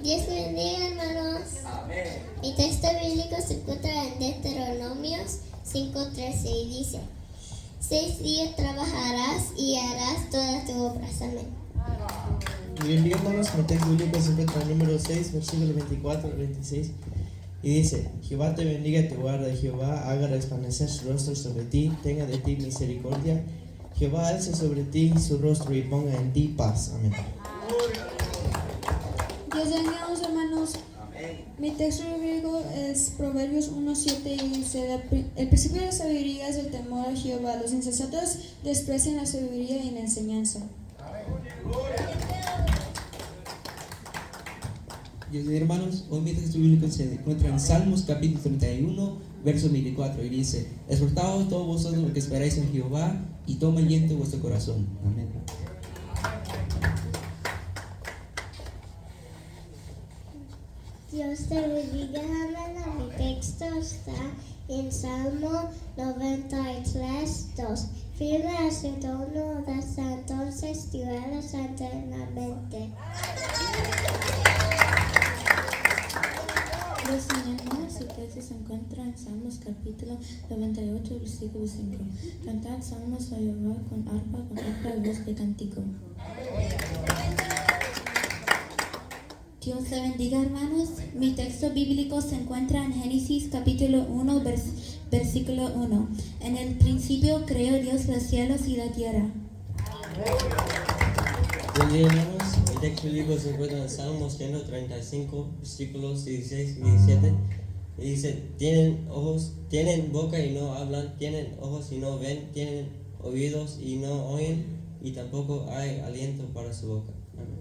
Dios bendiga, hermanos. Amén. Mi texto bíblico se encuentra en Deuteronomios 5:13 y dice: 6 días trabajarás y harás todas tus obras. Amén. Bien, hermanos, mi texto bíblico se encuentra en número 6, versículo 24 al 26. Y dice: Jehová te bendiga y te guarde, Jehová haga resplandecer su rostro sobre ti, tenga de ti misericordia, Jehová alce sobre ti su rostro y ponga en ti paz. Amén. Dios bendiga, hermanos. Amén. Mi texto bíblico es Proverbios 1:7 y dice: el principio de la sabiduría es el temor a Jehová. Los insensatos desprecian la sabiduría y la enseñanza. Dios bendiga, hermanos, hoy mi texto bíblico se encuentra en Salmos capítulo 31, verso 24 y dice: Esforzaos todos vosotros los que esperáis en Jehová y toma aliento vuestro corazón. Amén. Dios te bendiga, hermana. Mi texto está en Salmo 93:2. Firme a su trono hasta entonces duelos eternamente. Dios bendiga, su texto se encuentra en Salmos capítulo 98, versículo 5. Cantad salmos a Jehová con arpa y voz de cántico. Dios te bendiga, hermanos. Mi texto bíblico se encuentra en Génesis capítulo 1, versículo 1. En el principio creó Dios los cielos y la tierra. Bien, hermanos, mi texto bíblico se encuentra en Salmos 135, versículos 16 y 17. Y dice: tienen boca y no hablan, tienen ojos y no ven, tienen oídos y no oyen, y tampoco hay aliento para su boca. Amén.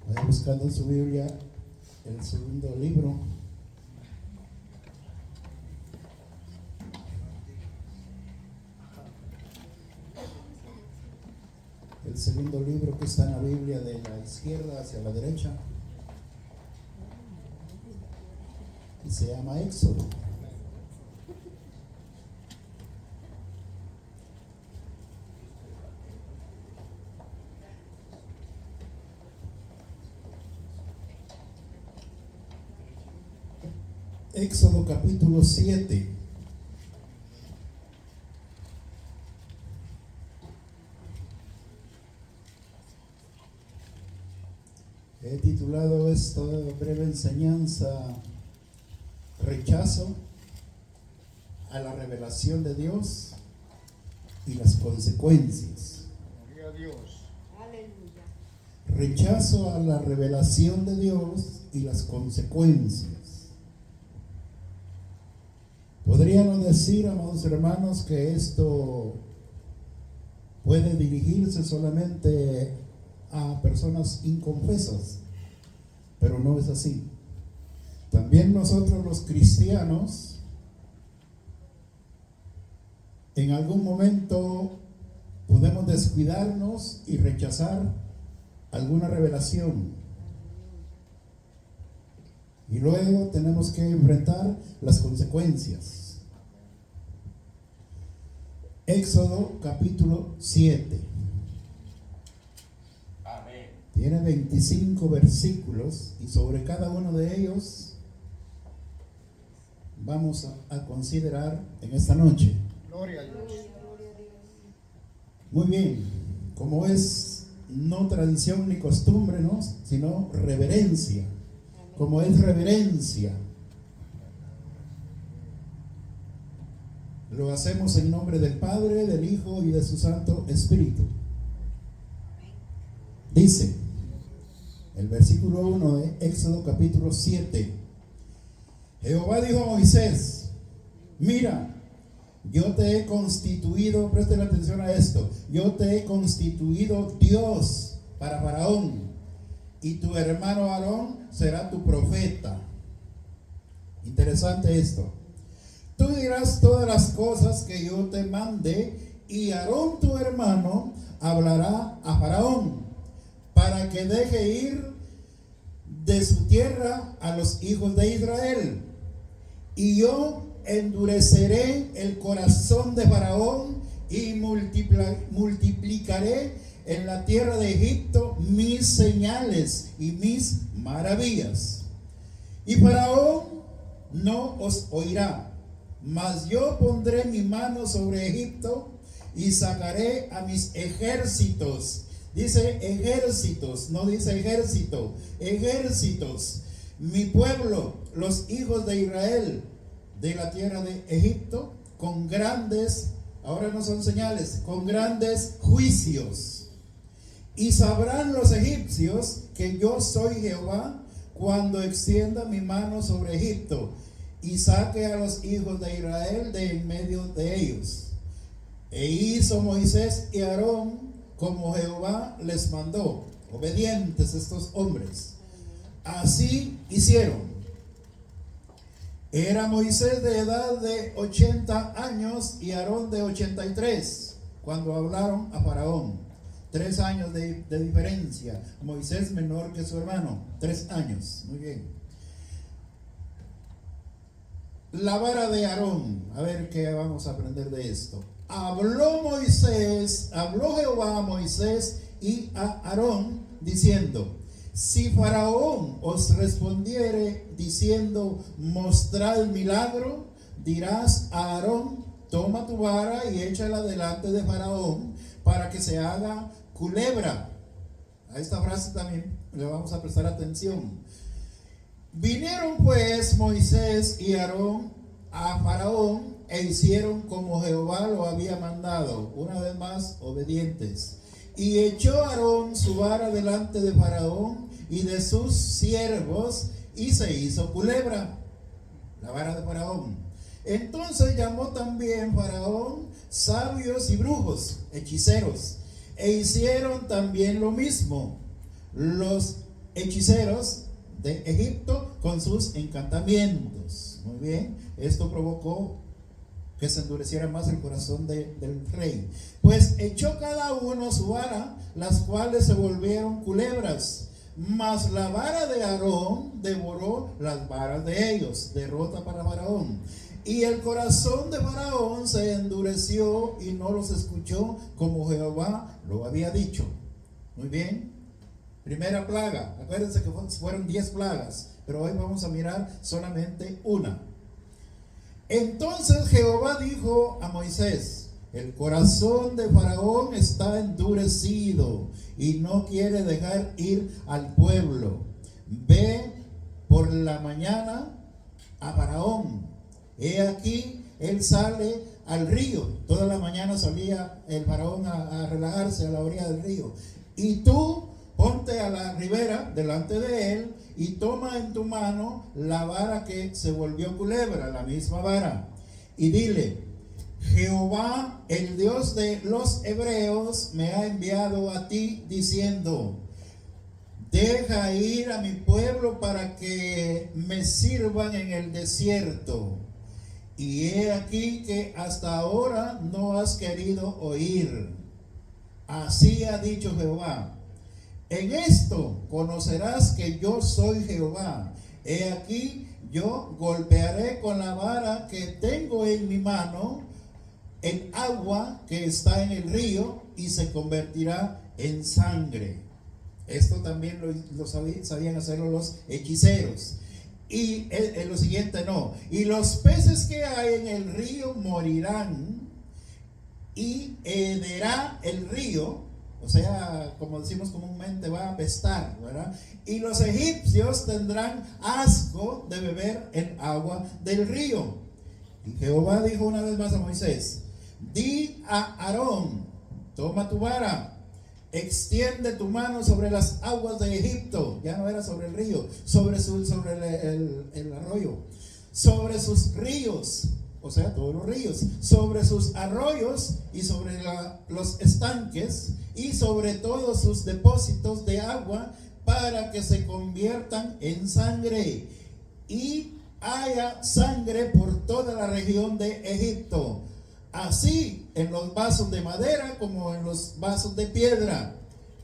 Vayan buscando en su Biblia el segundo libro. El segundo libro que está en la Biblia, de la izquierda hacia la derecha, y se llama Éxodo. Éxodo capítulo 7. He titulado esta breve enseñanza Rechazo a la revelación de Dios y las consecuencias. Gloria a Dios. Rechazo a la revelación de Dios y las consecuencias. Podríamos decir, amados hermanos, que esto puede dirigirse solamente a personas inconfesas, pero no es así. También nosotros los cristianos en algún momento podemos descuidarnos y rechazar alguna revelación, y luego tenemos que enfrentar las consecuencias. Éxodo capítulo 7. Amén. Tiene 25 versículos y sobre cada uno de ellos vamos a considerar en esta noche. Gloria a Dios. Muy bien, como es no tradición ni costumbre, ¿no?, sino reverencia. Como es reverencia, lo hacemos en nombre del Padre, del Hijo y de su Santo Espíritu. Dice el versículo 1 de Éxodo capítulo 7: Jehová dijo a Moisés: mira, yo te he constituido, presten atención a esto, yo te he constituido Dios para Faraón, y tu hermano Aarón será tu profeta. Interesante esto. Tú dirás todas las cosas que yo te mande, y Aarón tu hermano hablará a Faraón, para que deje ir de su tierra a los hijos de Israel. Y yo endureceré el corazón de Faraón y multiplicaré en la tierra de Egipto mis señales y mis maravillas. Y Faraón no os oirá, mas yo pondré mi mano sobre Egipto y sacaré a mis ejércitos. Dice ejércitos, no dice ejército, ejércitos. Mi pueblo, los hijos de Israel, de la tierra de Egipto, con grandes, ahora no son señales, con grandes juicios. Y sabrán los egipcios que yo soy Jehová cuando extienda mi mano sobre Egipto y saque a los hijos de Israel de en medio de ellos. E hizo Moisés y Aarón como Jehová les mandó, obedientes estos hombres. Así hicieron. Era Moisés de edad de 80 años y Aarón de 83 cuando hablaron a Faraón. 3 años de diferencia. Moisés menor que su hermano, 3 años. Muy bien. La vara de Aarón. A ver qué vamos a aprender de esto. Habló Jehová a Moisés y a Aarón diciendo: si Faraón os respondiere diciendo, mostrad el milagro, dirás a Aarón, toma tu vara y échala delante de Faraón para que se haga culebra. A esta frase también le vamos a prestar atención. Vinieron pues Moisés y Aarón a Faraón e hicieron como Jehová lo había mandado, una vez más obedientes. Y echó Aarón su vara delante de Faraón y de sus siervos y se hizo culebra, la vara de Faraón. Entonces llamó también Faraón sabios y brujos, hechiceros, e hicieron también lo mismo los hechiceros de Egipto con sus encantamientos. Muy bien, esto provocó que se endureciera más el corazón del rey. Pues echó cada uno su vara, las cuales se volvieron culebras. Mas la vara de Aarón devoró las varas de ellos. Derrota para Faraón. Y el corazón de Faraón se endureció y no los escuchó como Jehová lo había dicho. Muy bien. Primera plaga. Acuérdense que fueron 10 plagas, pero hoy vamos a mirar solamente una. Entonces Jehová dijo a Moisés: el corazón de Faraón está endurecido y no quiere dejar ir al pueblo. Ve por la mañana a Faraón. He aquí, él sale al río. Toda la mañana salía el Faraón a relajarse a la orilla del río. Y tú ponte a la ribera delante de él y toma en tu mano la vara que se volvió culebra, la misma vara. Y dile: Jehová, el Dios de los hebreos, me ha enviado a ti diciendo: deja ir a mi pueblo para que me sirvan en el desierto. Y he aquí que hasta ahora no has querido oír. Así ha dicho Jehová: en esto conocerás que yo soy Jehová. He aquí, yo golpearé con la vara que tengo en mi mano el agua que está en el río y se convertirá en sangre. Esto también lo sabían hacerlo los hechiceros. Y lo siguiente no. Y los peces que hay en el río morirán y hederá el río. O sea, como decimos comúnmente, va a apestar, ¿verdad? Y los egipcios tendrán asco de beber el agua del río. Y Jehová dijo una vez más a Moisés: di a Aarón, toma tu vara, extiende tu mano sobre las aguas de Egipto. Ya no era sobre el río, sobre el arroyo, sobre sus ríos, o sea, todos los ríos, sobre sus arroyos y sobre los estanques y sobre todos sus depósitos de agua, para que se conviertan en sangre y haya sangre por toda la región de Egipto, así en los vasos de madera como en los vasos de piedra.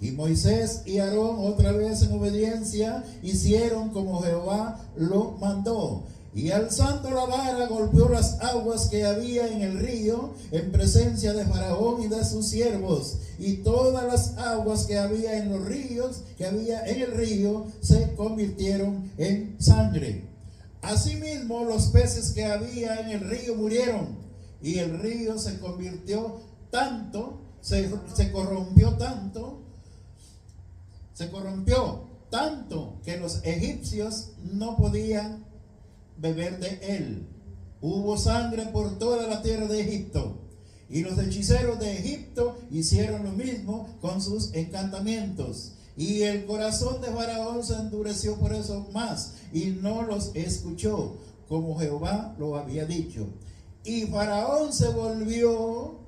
Y Moisés y Aarón, otra vez en obediencia, hicieron como Jehová lo mandó. Y alzando la vara golpeó las aguas que había en el río en presencia de Faraón y de sus siervos. y todas las aguas que había en los ríos, que había en el río, se convirtieron en sangre. Asimismo, los peces que había en el río murieron, y el río se convirtió tanto, se corrompió tanto que los egipcios no podían beber de él. Hubo sangre por toda la tierra de Egipto, y los hechiceros de Egipto hicieron lo mismo con sus encantamientos. Y el corazón de Faraón se endureció por eso más, y no los escuchó, como Jehová lo había dicho. Y Faraón se volvió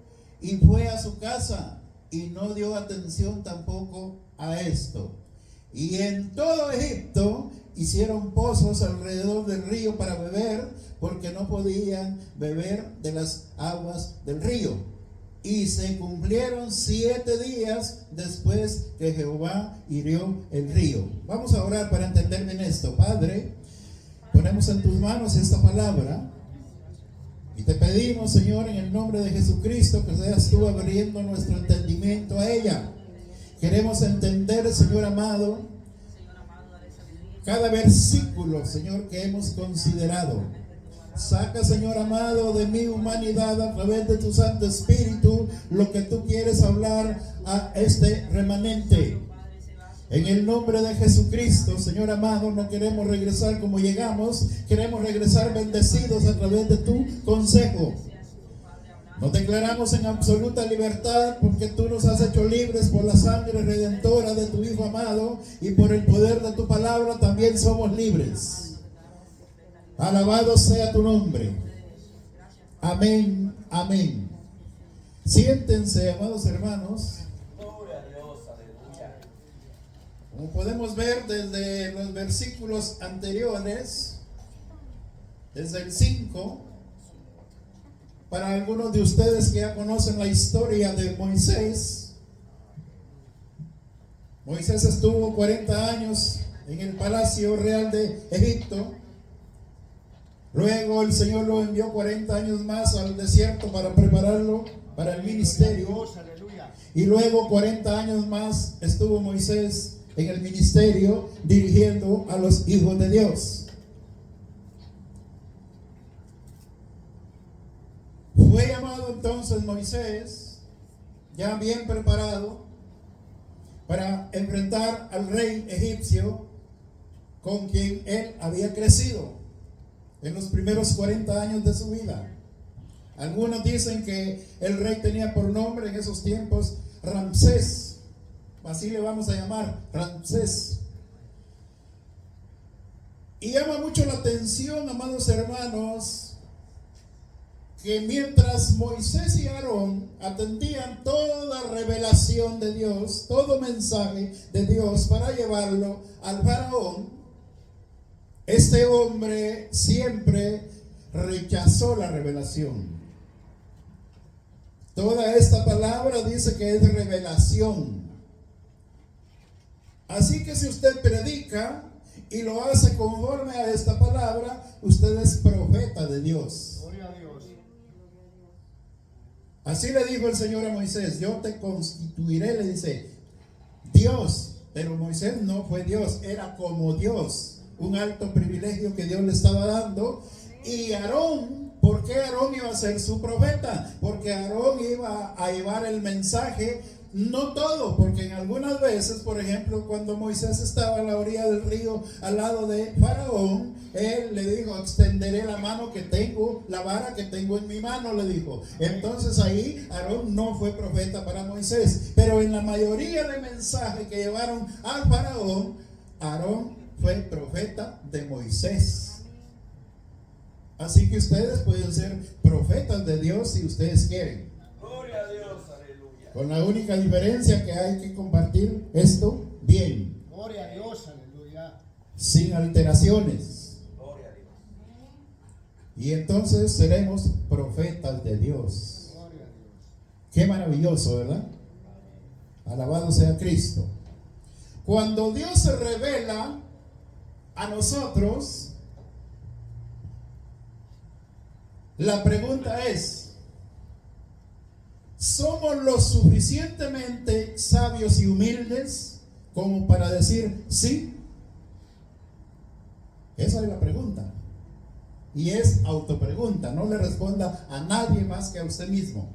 y fue a su casa, y no dio atención tampoco a esto. Y en todo Egipto hicieron pozos alrededor del río para beber, porque no podían beber de las aguas del río. Y se cumplieron 7 días después que Jehová hirió el río. Vamos a orar para entender bien esto. Padre, ponemos en tus manos esta palabra y te pedimos, Señor, en el nombre de Jesucristo, que seas tú abriendo nuestro entendimiento a ella. Queremos entender, Señor amado, cada versículo, Señor, que hemos considerado. Saca, Señor amado, de mi humanidad a través de tu Santo Espíritu lo que tú quieres hablar a este remanente. En el nombre de Jesucristo, Señor amado, no queremos regresar como llegamos, queremos regresar bendecidos a través de tu consejo. Nos declaramos en absoluta libertad porque tú nos has hecho libres por la sangre redentora de tu Hijo amado, y por el poder de tu palabra también somos libres. Alabado sea tu nombre. Amén, amén. Siéntense, amados hermanos. Como podemos ver desde los versículos anteriores, desde el 5, para algunos de ustedes que ya conocen la historia de Moisés, Moisés estuvo 40 años en el palacio real de Egipto. Luego el Señor lo envió 40 años más al desierto para prepararlo para el ministerio. Y luego 40 años más estuvo Moisés en el ministerio dirigiendo a los hijos de Dios. Fue llamado entonces Moisés, ya bien preparado, para enfrentar al rey egipcio con quien él había crecido en los primeros 40 años de su vida. Algunos dicen que el rey tenía por nombre en esos tiempos Ramsés, así le vamos a llamar, Ramsés. Y llama mucho la atención, amados hermanos, que mientras Moisés y Aarón atendían toda revelación de Dios, todo mensaje de Dios para llevarlo al faraón, este hombre siempre rechazó la revelación. Toda esta palabra dice que es revelación. Así que si usted predica y lo hace conforme a esta palabra, usted es profeta de Dios. Gloria a Dios. Así le dijo el Señor a Moisés: yo te constituiré, le dice Dios. Pero Moisés no fue Dios, era como Dios. Un alto privilegio que Dios le estaba dando. Y Aarón, ¿por qué Aarón iba a ser su profeta? Porque Aarón iba a llevar el mensaje, no todo, porque en algunas veces, por ejemplo, cuando Moisés estaba a la orilla del río al lado de Faraón, él le dijo: extenderé la mano que tengo, la vara que tengo en mi mano, le dijo. Entonces ahí Aarón no fue profeta para Moisés, pero en la mayoría de mensajes que llevaron al Faraón, Aarón fue profeta de Moisés. Así que ustedes pueden ser profetas de Dios si ustedes quieren. Gloria a Dios, aleluya. Con la única diferencia que hay que compartir esto bien, Gloria a Dios, aleluya. sin alteraciones. Gloria a Dios. Y entonces seremos profetas de Dios. Gloria a Dios. Qué maravilloso, ¿verdad? Alabado sea Cristo. Cuando Dios se revela a nosotros, la pregunta es: somos lo suficientemente sabios y humildes como para decir sí. Esa es la pregunta. Y es autopregunta, no le responda a nadie más que a usted mismo.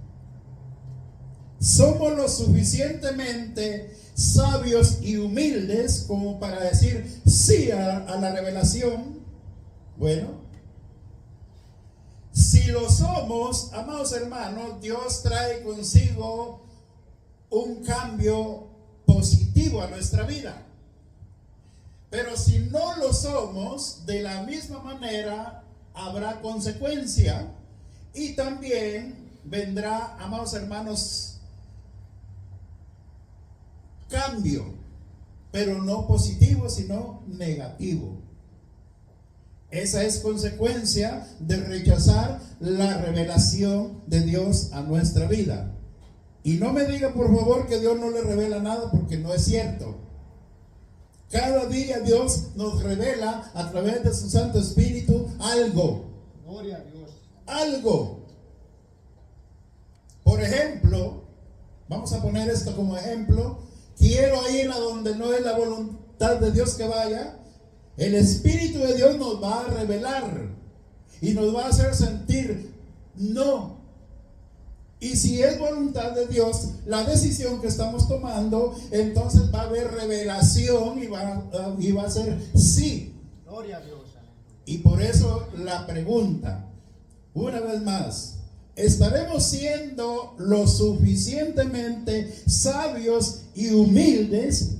¿Somos lo suficientemente sabios y humildes como para decir sí a la revelación? Bueno, si lo somos, amados hermanos, Dios trae consigo un cambio positivo a nuestra vida. Pero si no lo somos, de la misma manera habrá consecuencia y también vendrá, amados hermanos, cambio, pero no positivo, sino negativo. Esa es consecuencia de rechazar la revelación de Dios a nuestra vida. Y no me diga por favor que Dios no le revela nada, porque no es cierto. Cada día Dios nos revela a través de su Santo Espíritu algo. Gloria a Dios. Algo. Por ejemplo, vamos a poner esto como ejemplo. Quiero ir a donde no es la voluntad de Dios que vaya. El Espíritu de Dios nos va a revelar y nos va a hacer sentir no. Y si es voluntad de Dios la decisión que estamos tomando, entonces va a haber revelación y va a ser sí. Gloria a Dios. Y por eso la pregunta, una vez más, ¿estaremos siendo lo suficientemente sabios y humildes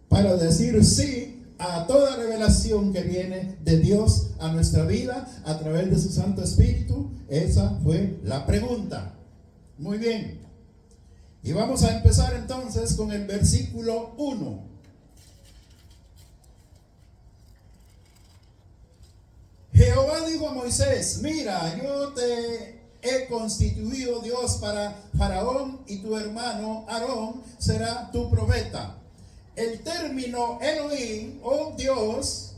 para decir sí a toda revelación que viene de Dios a nuestra vida a través de su Santo Espíritu? Esa fue la pregunta. Muy bien. Y vamos a empezar entonces con el versículo 1. Jehová dijo a Moisés: mira, yo te he constituido Dios para Faraón, y tu hermano Aarón será tu profeta. El término Elohim o Dios,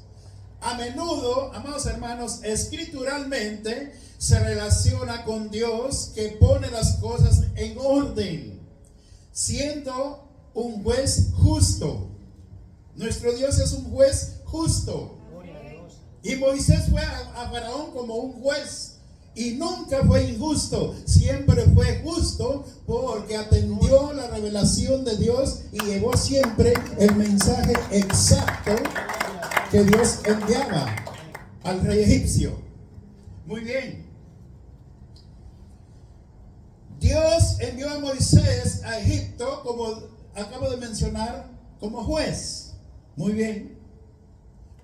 a menudo, amados hermanos, escrituralmente se relaciona con Dios que pone las cosas en orden, siendo un juez justo. Nuestro Dios es un juez justo. Y Moisés fue a Faraón como un juez. Y nunca fue injusto, siempre fue justo, porque atendió la revelación de Dios y llevó siempre el mensaje exacto que Dios enviaba al rey egipcio. Muy bien. Dios envió a Moisés a Egipto, como acabo de mencionar, como juez. Muy bien.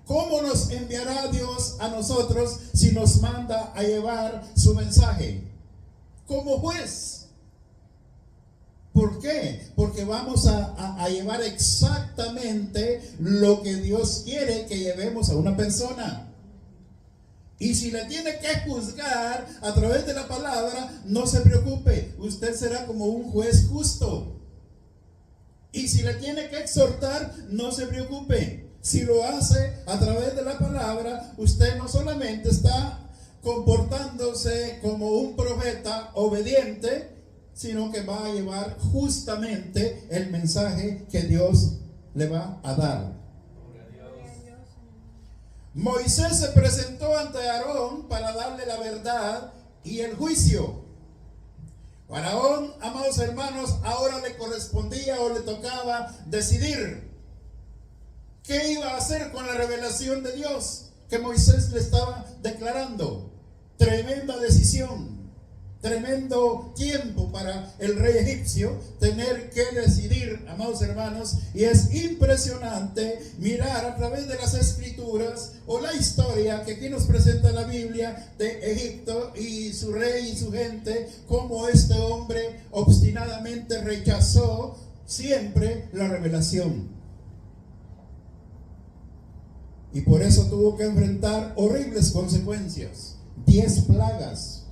¿Cómo nos enviará Dios a nosotros si nos manda a llevar su mensaje? Como juez. ¿Por qué? Porque vamos a llevar exactamente lo que Dios quiere que llevemos a una persona. Y si le tiene que juzgar a través de la palabra, no se preocupe, usted será como un juez justo. Y si le tiene que exhortar, no se preocupe. Si lo hace a través de la palabra, usted no solamente está comportándose como un profeta obediente, sino que va a llevar justamente el mensaje que Dios le va a dar. Moisés se presentó ante Aarón para darle la verdad y el juicio. Faraón, amados hermanos, ahora le correspondía o le tocaba decidir qué iba a hacer con la revelación de Dios que Moisés le estaba declarando. Tremenda decisión, tremendo tiempo para el rey egipcio tener que decidir, amados hermanos. Y es impresionante mirar a través de las escrituras o la historia que aquí nos presenta la Biblia de Egipto y su rey y su gente, cómo este hombre obstinadamente rechazó siempre la revelación. Y por eso tuvo que enfrentar horribles consecuencias. 10 plagas.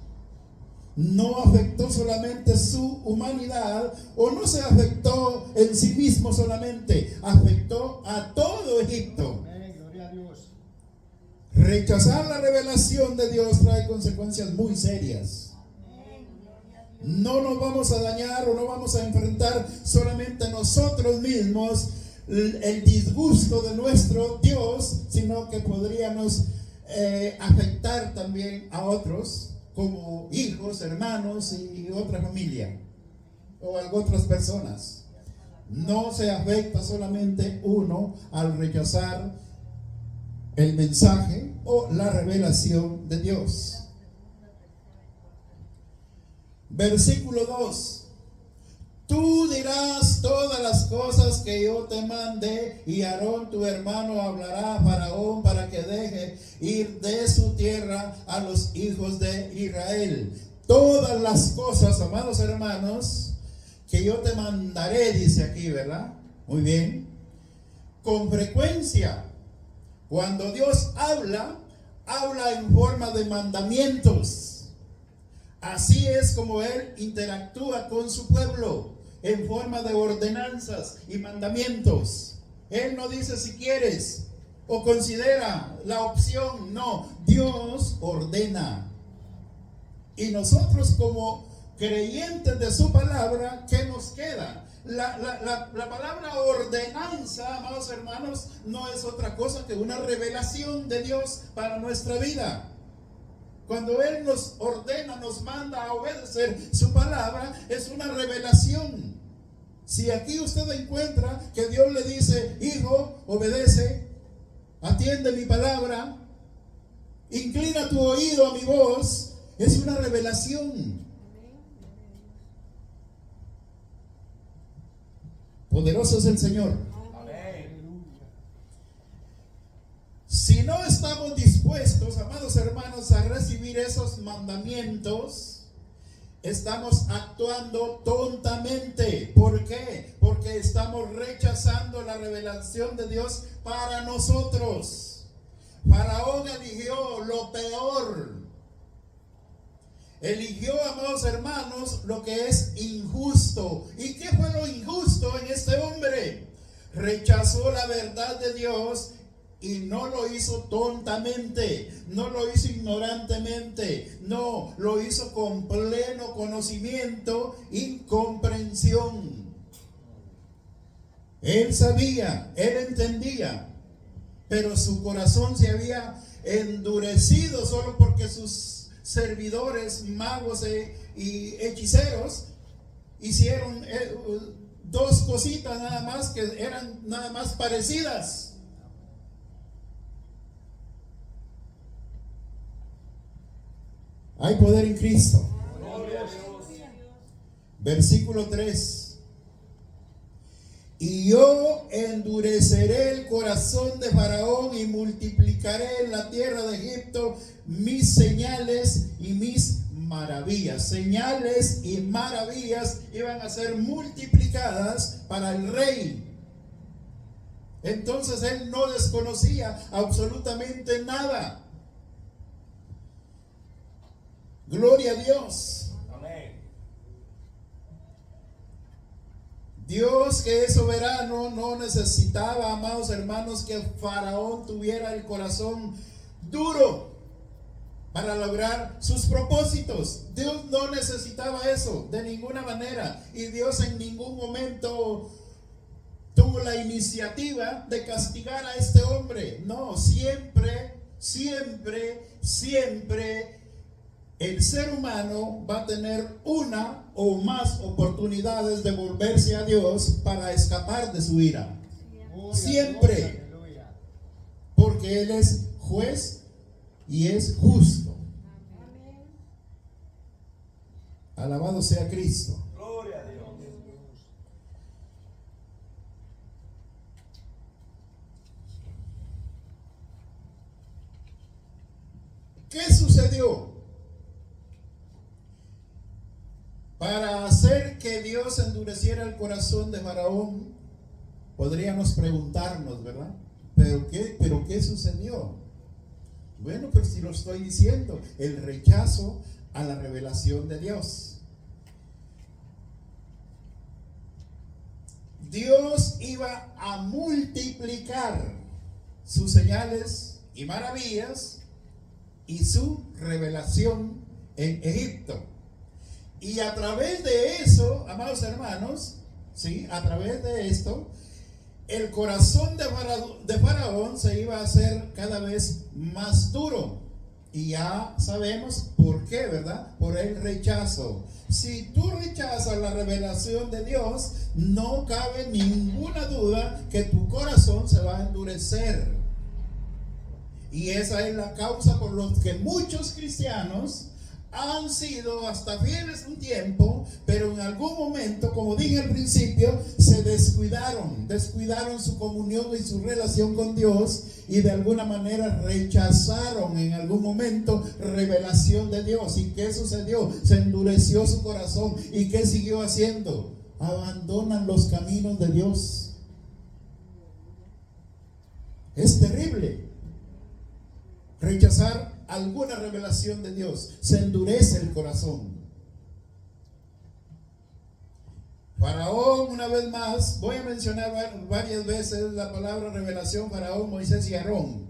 No afectó solamente su humanidad, o no se afectó en sí mismo solamente, afectó a todo Egipto. Amén, gloria a Dios. Rechazar la revelación de Dios trae consecuencias muy serias. No nos vamos a dañar o no vamos a enfrentar solamente nosotros mismos el disgusto de nuestro Dios, sino que podríamos afectar también a otros como hijos, hermanos y otra familia o a otras personas. No se afecta solamente uno al rechazar el mensaje o la revelación de Dios. Versículo 2. Tú dirás todas las cosas que yo te mandé, y Aarón tu hermano hablará a Faraón para que deje ir de su tierra a los hijos de Israel. Todas las cosas, amados hermanos, que yo te mandaré, dice aquí, ¿verdad? Muy bien. Con frecuencia, cuando Dios habla en forma de mandamientos. Así es como Él interactúa con su pueblo, en forma de ordenanzas y mandamientos. Él no dice si quieres o considera la opción, no, Dios ordena. Y nosotros como creyentes de su palabra, ¿qué nos queda? La palabra ordenanza, amados hermanos, no es otra cosa que una revelación de Dios para nuestra vida. Cuando Él nos ordena, nos manda a obedecer su palabra, es una revelación. Si aquí usted encuentra que Dios le dice: hijo, obedece, atiende mi palabra, inclina tu oído a mi voz, es una revelación. Poderoso es el Señor. Si no estamos dispuestos, amados hermanos, a recibir esos mandamientos, estamos actuando tontamente. ¿Por qué? Porque estamos rechazando la revelación de Dios para nosotros. Faraón eligió lo peor. Eligió, amados hermanos, lo que es injusto. ¿Y qué fue lo injusto en este hombre? Rechazó la verdad de Dios. Y no lo hizo tontamente, no lo hizo ignorantemente, no, lo hizo con pleno conocimiento y comprensión. Él sabía, él entendía, pero su corazón se había endurecido solo porque sus servidores, magos y hechiceros hicieron dos cositas nada más que eran nada más parecidas. Hay poder en Cristo. Versículo 3. Y yo endureceré el corazón de Faraón y multiplicaré en la tierra de Egipto mis señales y mis maravillas. Señales y maravillas iban a ser multiplicadas para el rey. Entonces él no desconocía absolutamente nada. Gloria a Dios. Amén. Dios, que es soberano, no necesitaba, amados hermanos, que Faraón tuviera el corazón duro para lograr sus propósitos. Dios no necesitaba eso de ninguna manera. Y Dios en ningún momento tuvo la iniciativa de castigar a este hombre. No, siempre el ser humano va a tener una o más oportunidades de volverse a Dios para escapar de su ira. Siempre. Porque Él es juez y es justo. Alabado sea Cristo. Gloria a Dios. ¿Qué sucedió? Para hacer que Dios endureciera el corazón de Faraón, podríamos preguntarnos, ¿verdad? ¿Pero qué sucedió? Bueno, pues si lo estoy diciendo, el rechazo a la revelación de Dios. Dios iba a multiplicar sus señales y maravillas y su revelación en Egipto. Y a través de eso, amados hermanos, ¿sí? A través de esto, el corazón de Faraón se iba a hacer cada vez más duro. Y ya sabemos por qué, ¿verdad? Por el rechazo. Si tú rechazas la revelación de Dios, no cabe ninguna duda que tu corazón se va a endurecer. Y esa es la causa por la que muchos cristianos han sido hasta fieles un tiempo, pero en algún momento, como dije al principio, se descuidaron su comunión y su relación con Dios, y de alguna manera rechazaron en algún momento revelación de Dios. ¿Y qué sucedió? Se endureció su corazón. ¿Y qué siguió haciendo? Abandonan los caminos de Dios. Es terrible rechazar alguna revelación de Dios. Se endurece el corazón. Faraón, una vez más, voy a mencionar varias veces la palabra revelación: Faraón, Moisés y Aarón.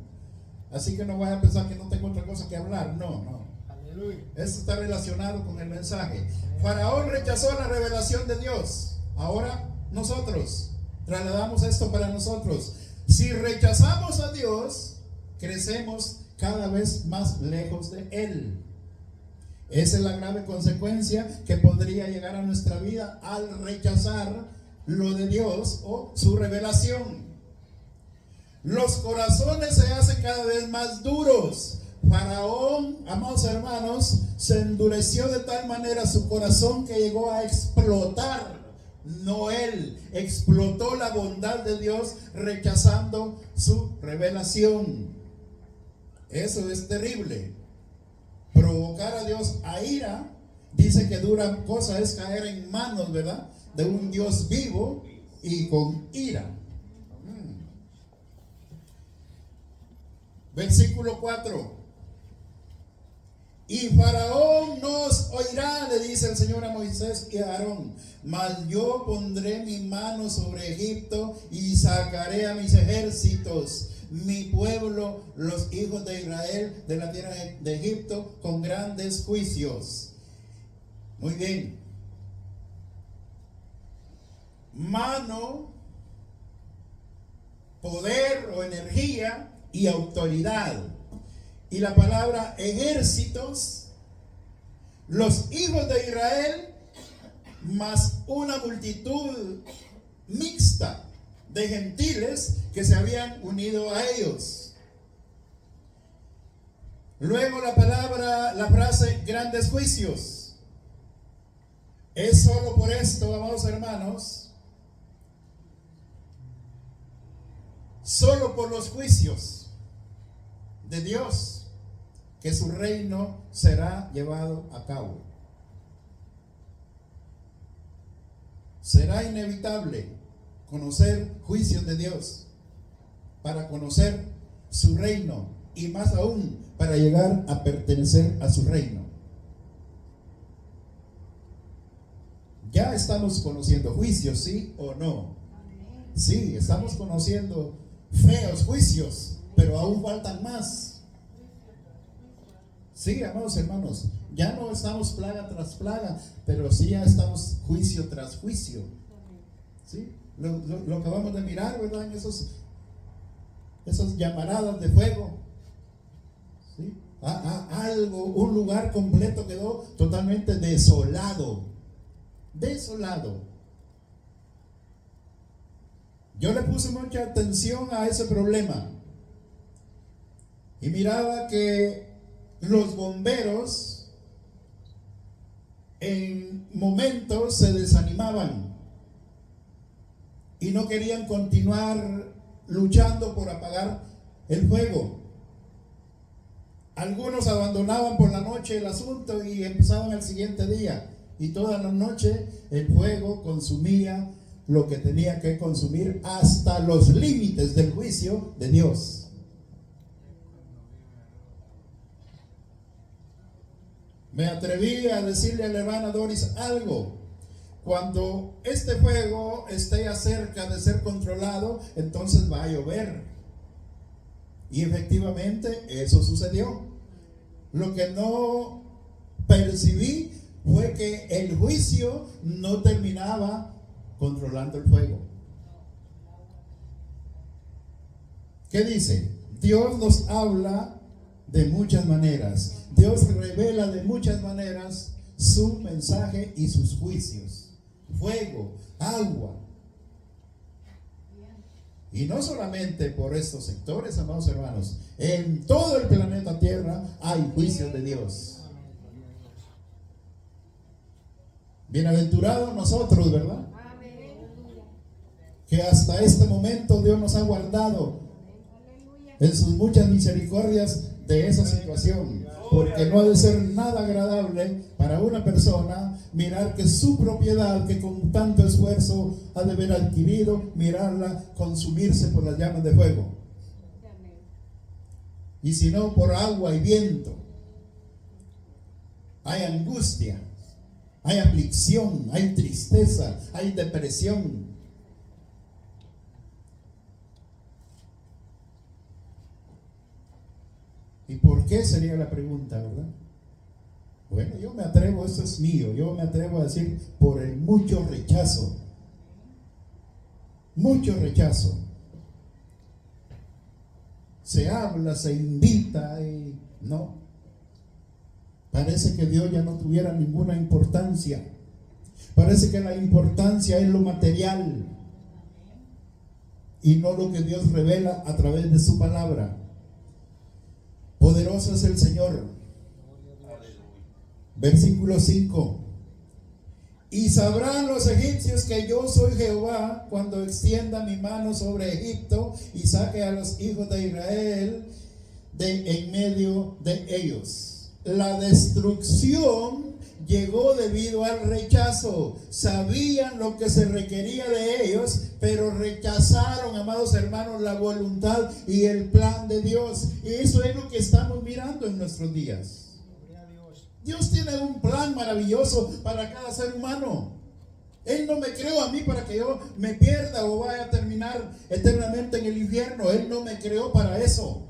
Así que no vaya a pensar que no tengo otra cosa que hablar. No. Aleluya. Eso está relacionado con el mensaje. Faraón rechazó la revelación de Dios. Ahora nosotros trasladamos esto para nosotros. Si rechazamos a Dios, crecemos cada vez más lejos de Él. Esa es la grave consecuencia que podría llegar a nuestra vida al rechazar lo de Dios o su revelación. Los corazones se hacen cada vez más duros. Faraón, amados hermanos, se endureció de tal manera su corazón que llegó a explotar. No él, explotó la bondad de Dios rechazando su revelación. Eso es terrible. Provocar a Dios a ira, dice que dura cosa es caer en manos, ¿verdad?, de un Dios vivo y con ira. Versículo 4. Y Faraón nos oirá, le dice el Señor a Moisés y a Aarón, mas yo pondré mi mano sobre Egipto y sacaré a mis ejércitos, mi pueblo, los hijos de Israel, de la tierra de Egipto, con grandes juicios. Muy bien. Mano, poder o energía y autoridad. Y la palabra ejércitos, los hijos de Israel, más una multitud mixta de gentiles que se habían unido a ellos. Luego la frase grandes juicios. Es solo por esto, amados hermanos, solo por los juicios de Dios, que su reino será llevado a cabo. Será inevitable conocer juicios de Dios para conocer su reino, y más aún para llegar a pertenecer a su reino. Ya estamos conociendo juicios, ¿sí o no? Sí, estamos conociendo feos juicios, pero aún faltan más. Sí, amados hermanos, ya no estamos plaga tras plaga, pero sí ya estamos juicio tras juicio. ¿Sí? Lo acabamos de mirar, ¿verdad? En esas llamaradas de fuego. ¿Sí? Un lugar completo quedó totalmente desolado. Yo le puse mucha atención a ese problema y miraba que los bomberos en momentos se desanimaban y no querían continuar luchando por apagar el fuego. Algunos abandonaban por la noche el asunto y empezaban al siguiente día, y toda la noche el fuego consumía lo que tenía que consumir hasta los límites del juicio de Dios. Me atreví a decirle a la hermana Doris algo. Cuando este fuego esté ya cerca de ser controlado, entonces va a llover. Y efectivamente eso sucedió. Lo que no percibí fue que el juicio no terminaba controlando el fuego. ¿Qué dice? Dios nos habla de muchas maneras. Dios revela de muchas maneras su mensaje y sus juicios. Fuego, agua. Y no solamente por estos sectores, amados hermanos. En todo el planeta Tierra hay juicios de Dios. Bienaventurados nosotros, ¿verdad? Que hasta este momento Dios nos ha guardado en sus muchas misericordias de esa situación, porque no ha de ser nada agradable para una persona mirar que su propiedad, que con tanto esfuerzo ha de haber adquirido, mirarla consumirse por las llamas de fuego, y si no por agua y viento. Hay angustia, hay aflicción, hay tristeza, hay depresión. ¿Y por qué sería la pregunta, verdad? Bueno, yo me atrevo, esto es mío, yo me atrevo a decir por el mucho rechazo. Mucho rechazo. Se habla, se invita y no. Parece que Dios ya no tuviera ninguna importancia. Parece que la importancia es lo material y no lo que Dios revela a través de su palabra. Poderoso es el Señor. Versículo 5. Y sabrán los egipcios que yo soy Jehová cuando extienda mi mano sobre Egipto y saque a los hijos de Israel de en medio de ellos. La destrucción llegó debido al rechazo. Sabían lo que se requería de ellos, pero rechazaron, amados hermanos, la voluntad y el plan de Dios. Y eso es lo que estamos mirando en nuestros días. Dios tiene un plan maravilloso para cada ser humano. Él no me creó a mí para que yo me pierda o vaya a terminar eternamente en el infierno. Él no me creó para eso.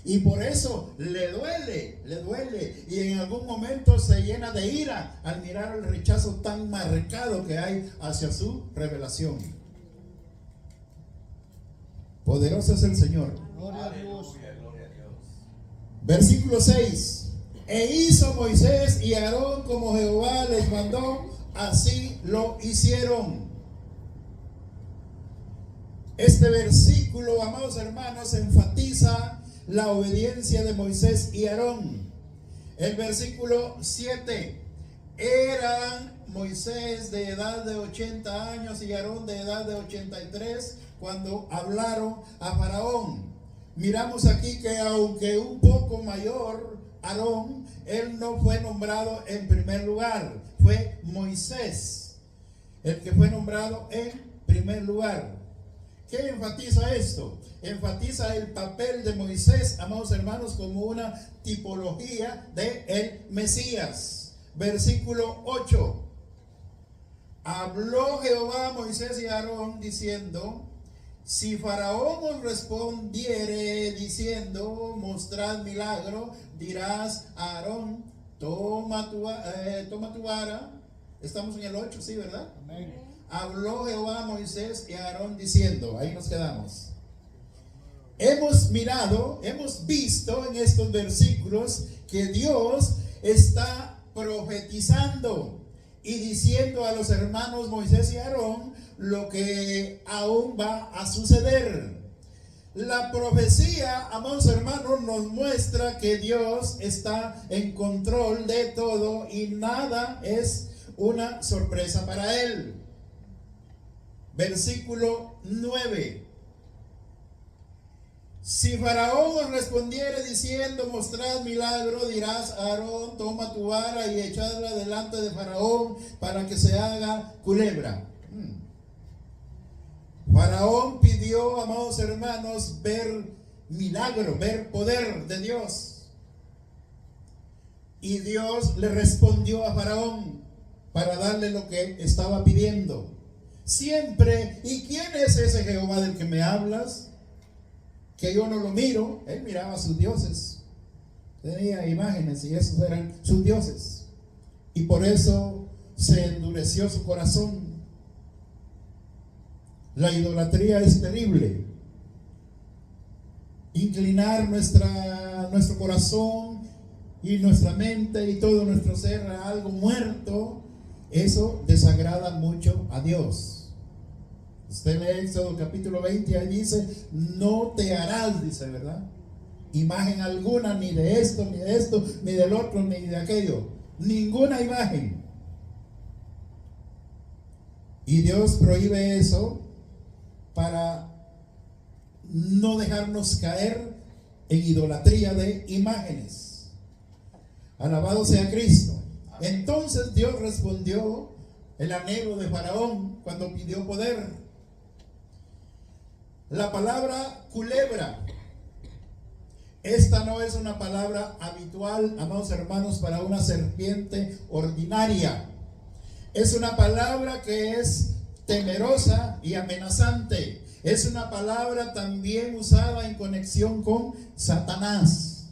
Y por eso le duele. Y en algún momento se llena de ira al mirar el rechazo tan marcado que hay hacia su revelación. Poderoso es el Señor. Gloria a Dios. Versículo 6. E hizo Moisés y Aarón como Jehová les mandó, así lo hicieron. Este versículo, amados hermanos, enfatiza la obediencia de Moisés y Aarón. El versículo 7. Eran Moisés de edad de 80 años y Aarón de edad de 83 cuando hablaron a Faraón. Miramos aquí que aunque un poco mayor Aarón, él no fue nombrado en primer lugar, fue Moisés el que fue nombrado en primer lugar. ¿Qué enfatiza esto? Enfatiza el papel de Moisés, amados hermanos, como una tipología de el Mesías. Versículo 8. Habló Jehová a Moisés y a Aarón diciendo: si Faraón os respondiere diciendo, mostrad milagro, dirás a Aarón, toma tu vara. Estamos en el 8, sí, ¿verdad? Amén. Habló Jehová a Moisés y a Aarón diciendo, ahí nos quedamos. Hemos mirado, hemos visto en estos versículos que Dios está profetizando y diciendo a los hermanos Moisés y Aarón lo que aún va a suceder. La profecía, amados hermanos, nos muestra que Dios está en control de todo y nada es una sorpresa para Él. Versículo 9. Si Faraón os respondiere diciendo, mostrad milagro, dirás a Aarón, toma tu vara y echadla delante de Faraón para que se haga culebra. Faraón pidió, amados hermanos, ver milagro, ver poder de Dios. Y Dios le respondió a Faraón para darle lo que estaba pidiendo. Siempre, ¿y quién es ese Jehová del que me hablas? Que yo no lo miro. Él miraba a sus dioses. Tenía imágenes y esos eran sus dioses. y por eso se endureció su corazón. La idolatría es terrible. Inclinar nuestro corazón y nuestra mente y todo nuestro ser a algo muerto, eso desagrada mucho a Dios. Usted lee Éxodo capítulo 20 y ahí dice: no te harás, dice, ¿verdad?, imagen alguna, ni de esto, ni del otro, ni de aquello. Ninguna imagen. Y Dios prohíbe eso para no dejarnos caer en idolatría de imágenes. Alabado sea Cristo. Entonces Dios respondió el anhelo de Faraón cuando pidió poder. La palabra culebra, esta no es una palabra habitual, amados hermanos, para una serpiente ordinaria. Es una palabra que es temerosa y amenazante. Es una palabra también usada en conexión con Satanás.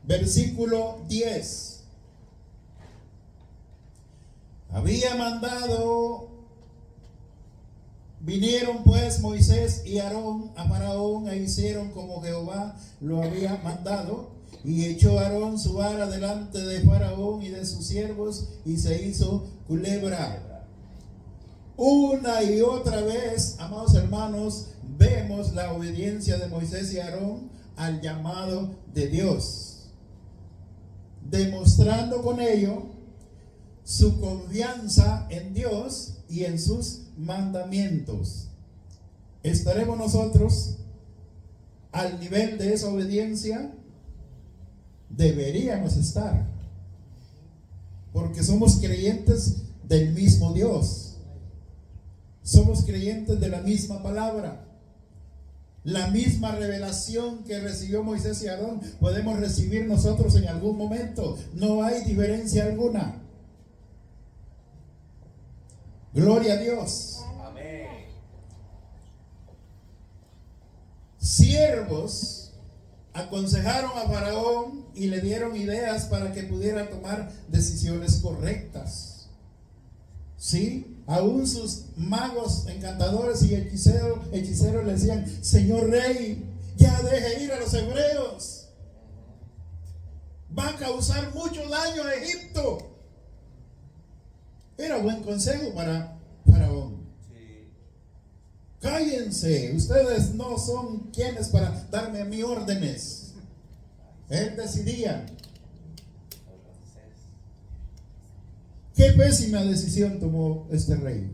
Versículo 10. Había mandado, vinieron pues Moisés y Aarón a Faraón e hicieron como Jehová lo había mandado. Y echó Aarón su vara delante de Faraón y de sus siervos y se hizo culebra. Una y otra vez, amados hermanos, vemos la obediencia de Moisés y Aarón al llamado de Dios, demostrando con ello su confianza en Dios y en sus mandamientos. ¿Estaremos nosotros al nivel de esa obediencia? Deberíamos estar, porque somos creyentes del mismo Dios. Somos creyentes de la misma palabra. La misma revelación que recibió Moisés y Aarón podemos recibir nosotros en algún momento. No hay diferencia alguna. Gloria a Dios. Amén. Siervos aconsejaron a Faraón y le dieron ideas para que pudiera tomar decisiones correctas. Sí, aún sus magos, encantadores y hechiceros le decían: señor rey, ya deje ir a los hebreos, va a causar mucho daño a Egipto. Era buen consejo para Faraón. Cállense, ustedes no son quienes para darme a mí órdenes. Él decidía. Qué pésima decisión tomó este rey.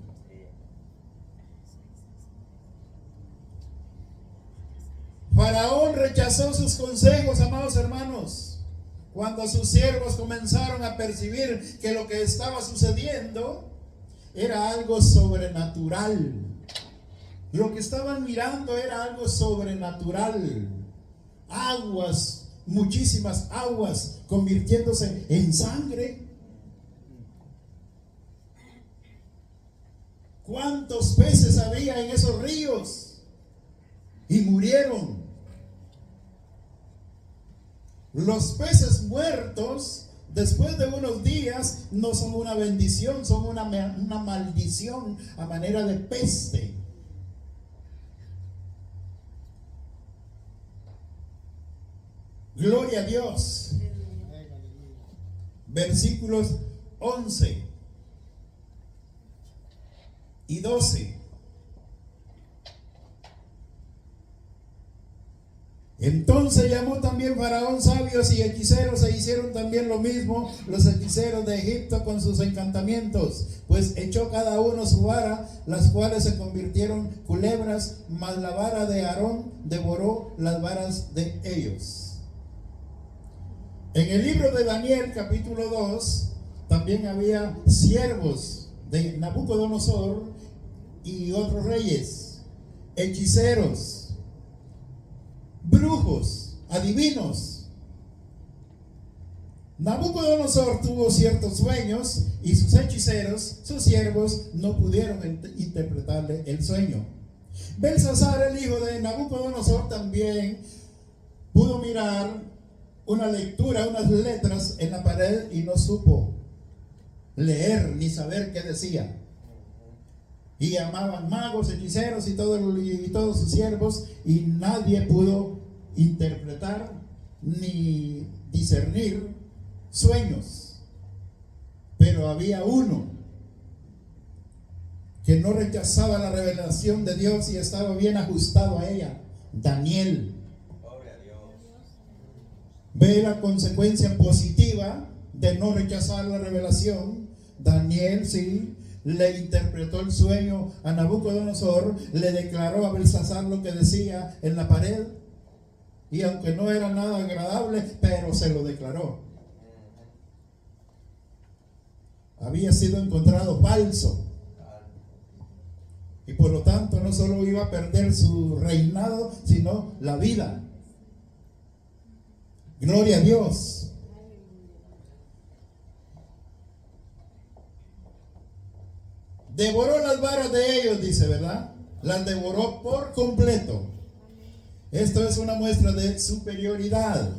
Faraón rechazó sus consejos, amados hermanos. Cuando sus siervos comenzaron a percibir que lo que estaba sucediendo era algo sobrenatural. Lo que estaban mirando era algo sobrenatural. Aguas, muchísimas aguas convirtiéndose en sangre. ¿Cuántos peces había en esos ríos? Y murieron. Los peces muertos, después de unos días, no son una bendición, son una maldición a manera de peste. Gloria a Dios. Versículos 11 y 12. Entonces llamó también Faraón sabios y hechiceros e hicieron también lo mismo los hechiceros de Egipto con sus encantamientos, pues echó cada uno su vara, las cuales se convirtieron culebras, mas la vara de Aarón devoró las varas de ellos. En el libro de Daniel capítulo 2 también había siervos de Nabucodonosor y otros reyes, hechiceros, brujos, adivinos. Nabucodonosor tuvo ciertos sueños y sus hechiceros, sus siervos, no pudieron interpretarle el sueño. Belsasar, el hijo de Nabucodonosor, también pudo mirar una lectura, unas letras en la pared y no supo leer ni saber qué decía. Y llamaban magos, hechiceros y todos sus siervos, y nadie pudo interpretar ni discernir sueños. Pero había uno que no rechazaba la revelación de Dios y estaba bien ajustado a ella: Daniel. Ve la consecuencia positiva de no rechazar la revelación. Daniel, sí, le interpretó el sueño a Nabucodonosor, le declaró a Belsasar lo que decía en la pared, y aunque no era nada agradable, pero se lo declaró. Había sido encontrado falso, y por lo tanto no solo iba a perder su reinado, sino la vida. Gloria a Dios. Devoró las varas de ellos, dice, ¿verdad? Las devoró por completo. Esto es una muestra de superioridad.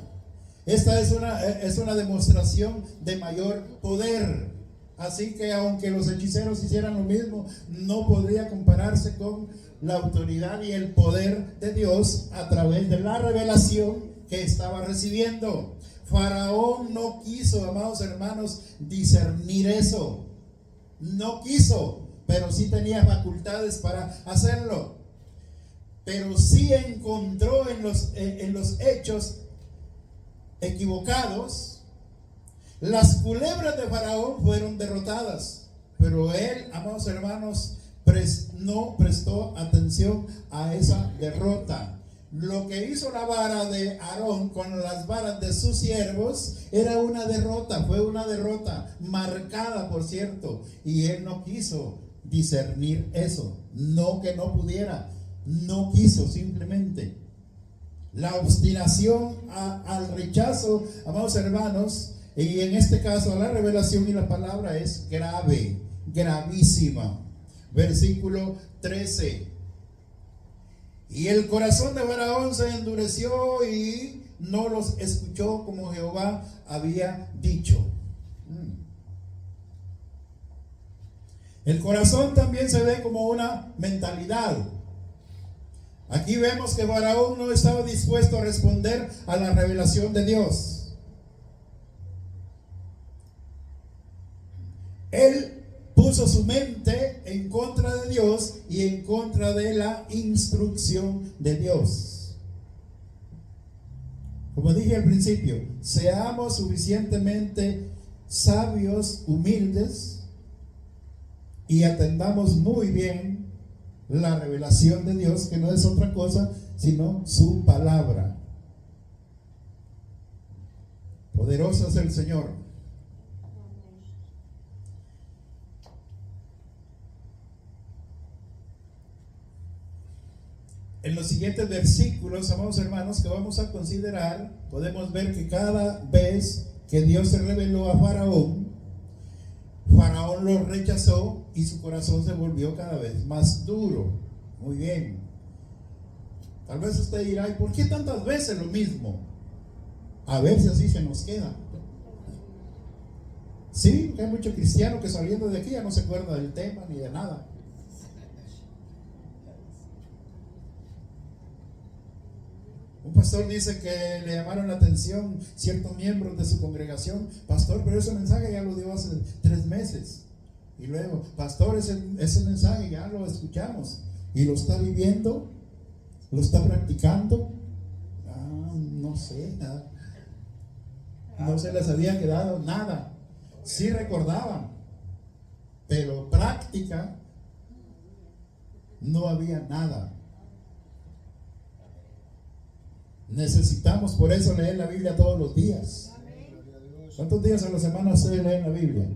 Esta es una demostración de mayor poder. Así que aunque los hechiceros hicieran lo mismo, no podría compararse con la autoridad y el poder de Dios a través de la revelación que estaba recibiendo. Faraón no quiso, amados hermanos, discernir eso. No quiso, pero sí tenía facultades para hacerlo. Pero sí encontró en los hechos equivocados. Las culebras de Faraón fueron derrotadas, pero él, amados hermanos, no prestó atención a esa derrota. Lo que hizo la vara de Aarón con las varas de sus siervos era una derrota, fue una derrota marcada, por cierto, y él no quiso discernir eso. No que no pudiera, no quiso simplemente. La obstinación al rechazo, amados hermanos, y en este caso a la revelación y la palabra, es grave, gravísima. Versículo 13. Y el corazón de Faraón se endureció y no los escuchó como Jehová había dicho. El corazón también se ve como una mentalidad. Aquí vemos que Faraón no estaba dispuesto a responder a la revelación de Dios. Él puso su mente en contra de Dios y en contra de la instrucción de Dios. Como dije al principio, seamos suficientemente sabios, humildes, y atendamos muy bien la revelación de Dios, que no es otra cosa sino su palabra. Poderoso es el Señor. En los siguientes versículos, amados hermanos, que vamos a considerar, podemos ver que cada vez que Dios se reveló a Faraón, Faraón lo rechazó y su corazón se volvió cada vez más duro. Muy bien. Tal vez usted dirá: ¿y por qué tantas veces lo mismo? A ver si así se nos queda. Sí, hay muchos cristianos que saliendo de aquí ya no se acuerdan del tema ni de nada. Un pastor dice que le llamaron la atención ciertos miembros de su congregación: pastor, pero ese mensaje ya lo dio hace 3 meses. Y luego: pastor, ese mensaje ya lo escuchamos. ¿Y lo está viviendo? ¿Lo está practicando? No sé, nada. No se les había quedado nada. Sí recordaban, pero práctica no había nada. Necesitamos por eso leer la Biblia todos los días. ¿Cuántos días a la semana ustedes leen la Biblia?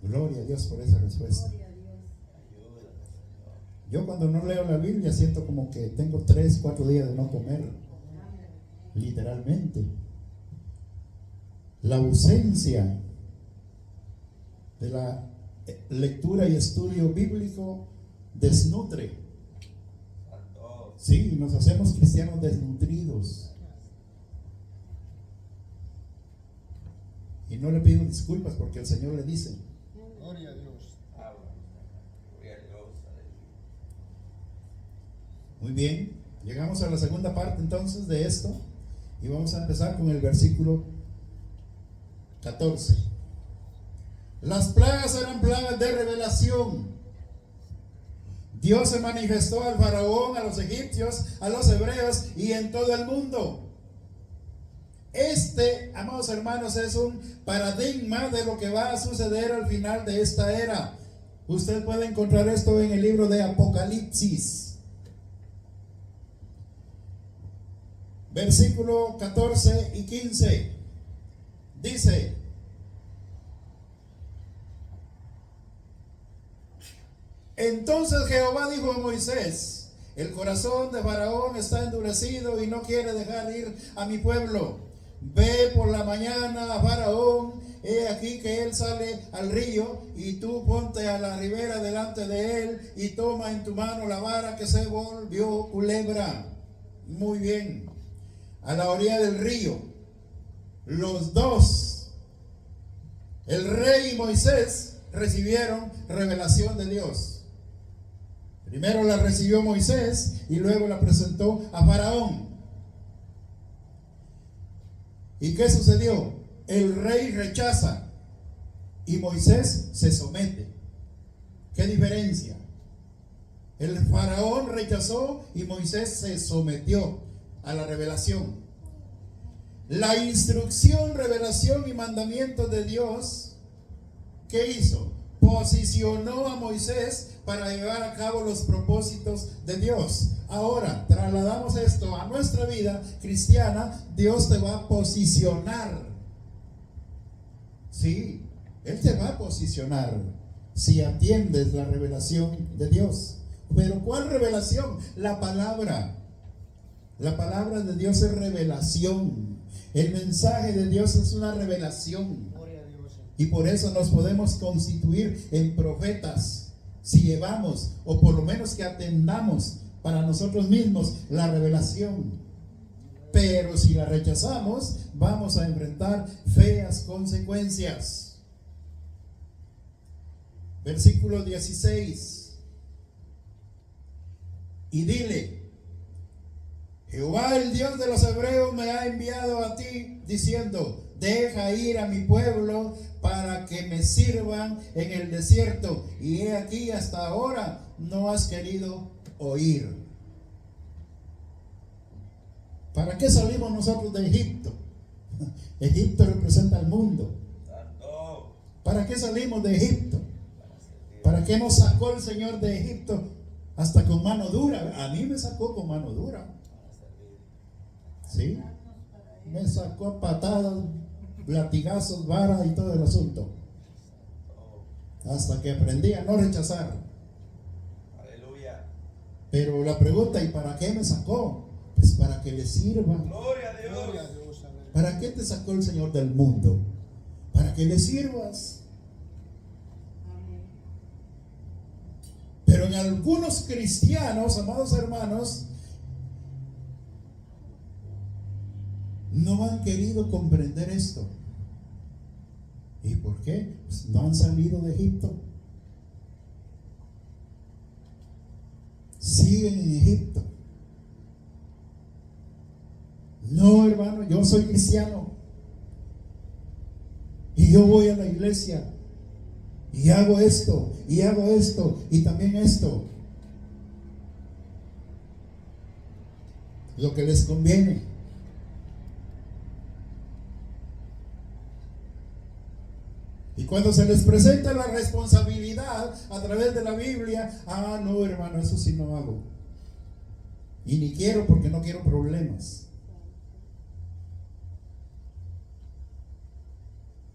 Gloria a Dios por esa respuesta. Yo cuando no leo la Biblia siento como que tengo 3-4 días de no comer. Literalmente. La ausencia de la lectura y estudio bíblico desnutre. Sí, nos hacemos cristianos desnutridos. Y no le pido disculpas porque el Señor le dice. Gloria a Dios. Muy bien, llegamos a la segunda parte entonces de esto y vamos a empezar con el versículo 14. Las plagas eran plagas de revelación. Dios se manifestó al faraón, a los egipcios, a los hebreos y en todo el mundo. Este, amados hermanos, es un paradigma de lo que va a suceder al final de esta era. Usted puede encontrar esto en el libro de Apocalipsis. Versículo 14 y 15. Dice: entonces Jehová dijo a Moisés: el corazón de Faraón está endurecido y no quiere dejar ir a mi pueblo. Ve por la mañana a Faraón, he aquí que él sale al río, y tú ponte a la ribera delante de él y toma en tu mano la vara que se volvió culebra. Muy bien. A la orilla del río, los dos, el rey y Moisés, recibieron revelación de Dios. Primero la recibió Moisés y luego la presentó a Faraón. ¿Y qué sucedió? El rey rechaza y Moisés se somete. ¿Qué diferencia? El faraón rechazó y Moisés se sometió a la revelación. La instrucción, revelación y mandamiento de Dios, ¿qué hizo? Posicionó a Moisés para llevar a cabo los propósitos de Dios. Ahora, trasladamos esto a nuestra vida cristiana. Dios te va a posicionar. Sí, Él te va a posicionar si atiendes la revelación de Dios. Pero ¿cuál revelación? La palabra. La palabra de Dios es revelación. El mensaje de Dios es una revelación. Gloria a Dios. Y por eso nos podemos constituir en profetas si llevamos, o por lo menos que atendamos para nosotros mismos la revelación. Pero si la rechazamos, vamos a enfrentar feas consecuencias. Versículo 16. Y dile: Jehová, el Dios de los hebreos, me ha enviado a ti diciendo: deja ir a mi pueblo para que me sirvan en el desierto. Y he aquí, hasta ahora no has querido oír. ¿Para qué salimos nosotros de Egipto? Egipto representa al mundo. ¿Para qué salimos de Egipto? ¿Para qué nos sacó el Señor de Egipto hasta con mano dura? A mí me sacó con mano dura. ¿Sí? Me sacó a patadas, latigazos, varas y todo el asunto. Hasta que aprendí a no rechazar. Aleluya. Pero la pregunta: ¿y para qué me sacó? Pues para que le sirva. Gloria a Dios. Gloria a Dios. Aleluya. ¿Para qué te sacó el Señor del mundo? Para que le sirvas. Pero en algunos cristianos, amados hermanos, no han querido comprender esto. ¿Y por qué? Pues no han salido de Egipto. Siguen en Egipto. No, hermano, yo soy cristiano y yo voy a la iglesia y hago esto y también esto, lo que les conviene. Y cuando se les presenta la responsabilidad a través de la Biblia: no, hermano, eso sí no hago, y ni quiero, porque no quiero problemas.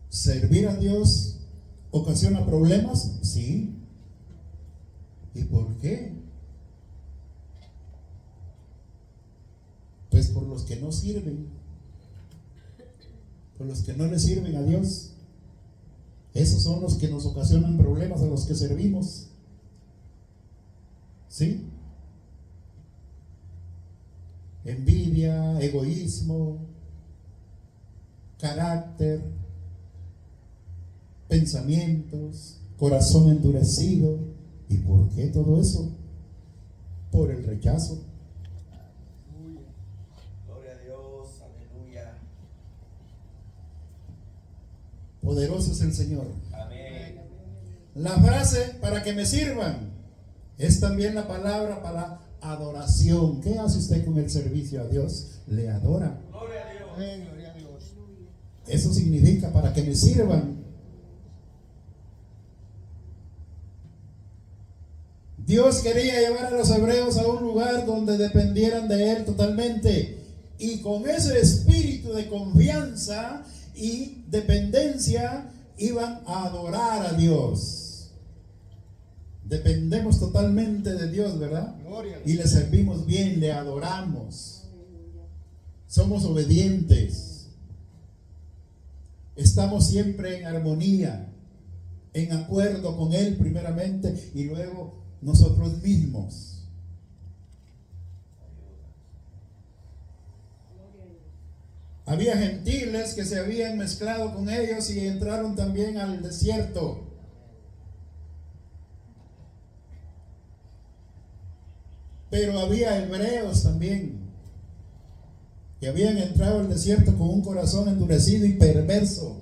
¿Servir a Dios ocasiona problemas? Sí. ¿Y por qué? Pues por los que no sirven, por los que no le sirven a Dios. Esos son los que nos ocasionan problemas a los que servimos. ¿Sí? Envidia, egoísmo, carácter, pensamientos, corazón endurecido. ¿Y por qué todo eso? Por el rechazo. Gloria a Dios, aleluya. Poderoso es el Señor. Amén. La frase para que me sirvan es también la palabra para adoración. ¿Qué hace usted con el servicio a Dios? Le adora. Gloria a Dios. Amén, gloria a Dios. Eso significa para que me sirvan. Dios quería llevar a los hebreos a un lugar donde dependieran de Él totalmente. Y con ese espíritu de confianza y dependencia iban a adorar a Dios. Dependemos totalmente de Dios, ¿verdad? Gloria a Y Dios. le servimos bien, le adoramos. Somos obedientes. Estamos siempre en armonía, en acuerdo con Él primeramente y luego nosotros mismos. Había gentiles que se habían mezclado con ellos y entraron también al desierto. Pero había hebreos también que habían entrado al desierto con un corazón endurecido y perverso.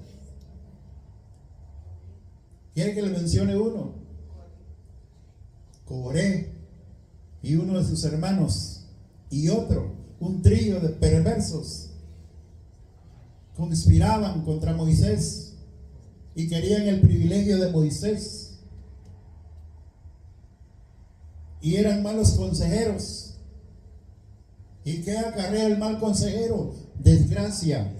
¿Quiere que le mencione uno? Coré y uno de sus hermanos y otro, un trío de perversos, conspiraban contra Moisés y querían el privilegio de Moisés y eran malos consejeros. ¿Y qué acarrea el mal consejero? Desgracia.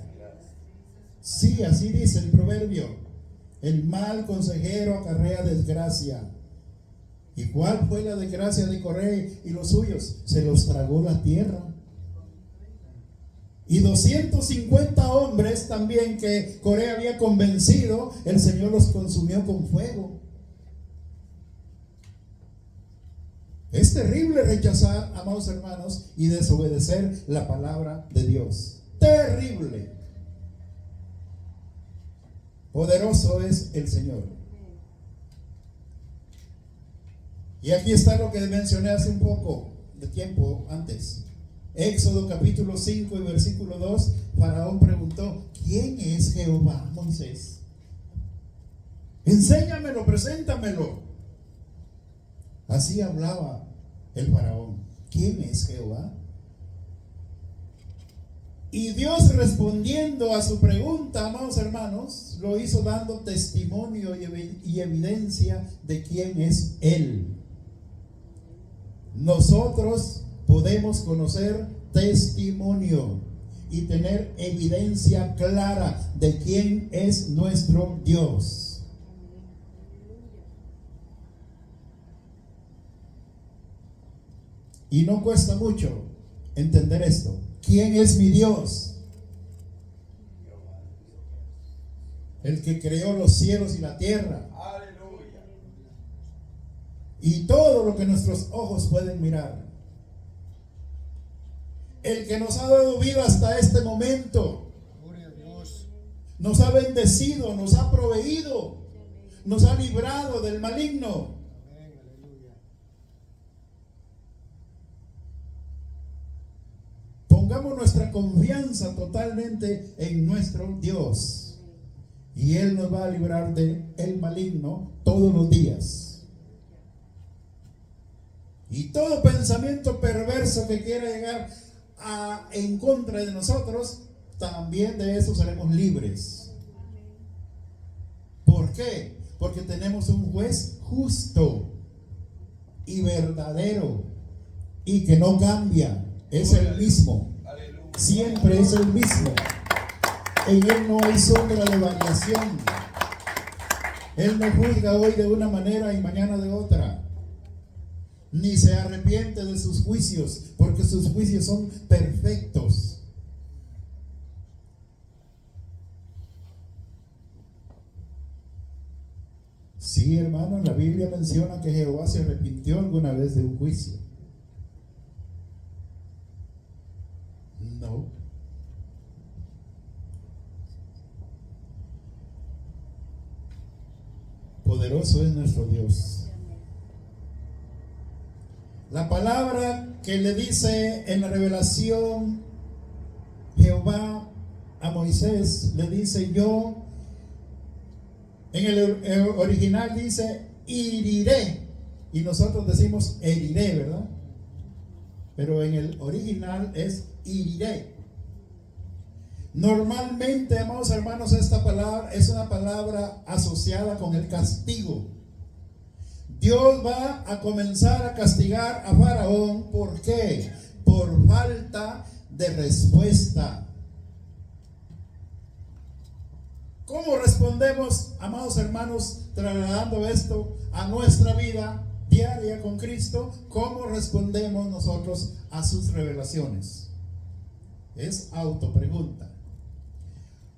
Sí, así dice el proverbio. El mal consejero acarrea desgracia. ¿Y cuál fue la desgracia de Coré y los suyos? Se los tragó la tierra. Y 250 hombres también que Coré había convencido, el Señor los consumió con fuego. Es terrible rechazar, amados hermanos, y desobedecer la palabra de Dios. Terrible. Poderoso es el Señor. Y aquí está lo que mencioné hace un poco de tiempo antes. Éxodo capítulo 5 y versículo 2, Faraón preguntó: ¿quién es Jehová, Moisés? Enséñamelo, preséntamelo. Así hablaba el Faraón: ¿quién es Jehová? Y Dios, respondiendo a su pregunta, amados hermanos, lo hizo dando testimonio y evidencia de quién es Él. Nosotros podemos conocer testimonio y tener evidencia clara de quién es nuestro Dios. Y no cuesta mucho entender esto. ¿Quién es mi Dios? El que creó los cielos y la tierra. Aleluya. Y todo lo que nuestros ojos pueden mirar. El que nos ha dado vida hasta este momento. Gloria a Dios. Nos ha bendecido, nos ha proveído, nos ha librado del maligno. Amén, aleluya. Pongamos nuestra confianza totalmente en nuestro Dios. Y Él nos va a librar del maligno todos los días. Y todo pensamiento perverso que quiera llegar en contra de nosotros, también de eso seremos libres. ¿Por qué? Porque tenemos un juez justo y verdadero y que no cambia. Es el mismo. Aleluya. Siempre es el mismo. En Él no hay sombra de variación. Él no juzga hoy de una manera y mañana de otra. Ni se arrepiente de sus juicios, porque sus juicios son perfectos. Sí, hermano, la Biblia menciona que Jehová se arrepintió alguna vez de un juicio. No. Poderoso es nuestro Dios. La palabra que le dice en la revelación Jehová a Moisés, le dice yo, en el original dice heriré, y nosotros decimos heriré, ¿verdad? Pero en el original es heriré. Normalmente, amados hermanos, esta palabra es una palabra asociada con el castigo. Dios va a comenzar a castigar a Faraón. ¿Por qué? Por falta de respuesta. ¿Cómo respondemos, amados hermanos, trasladando esto a nuestra vida diaria con Cristo? ¿Cómo respondemos nosotros a sus revelaciones? Es autopregunta.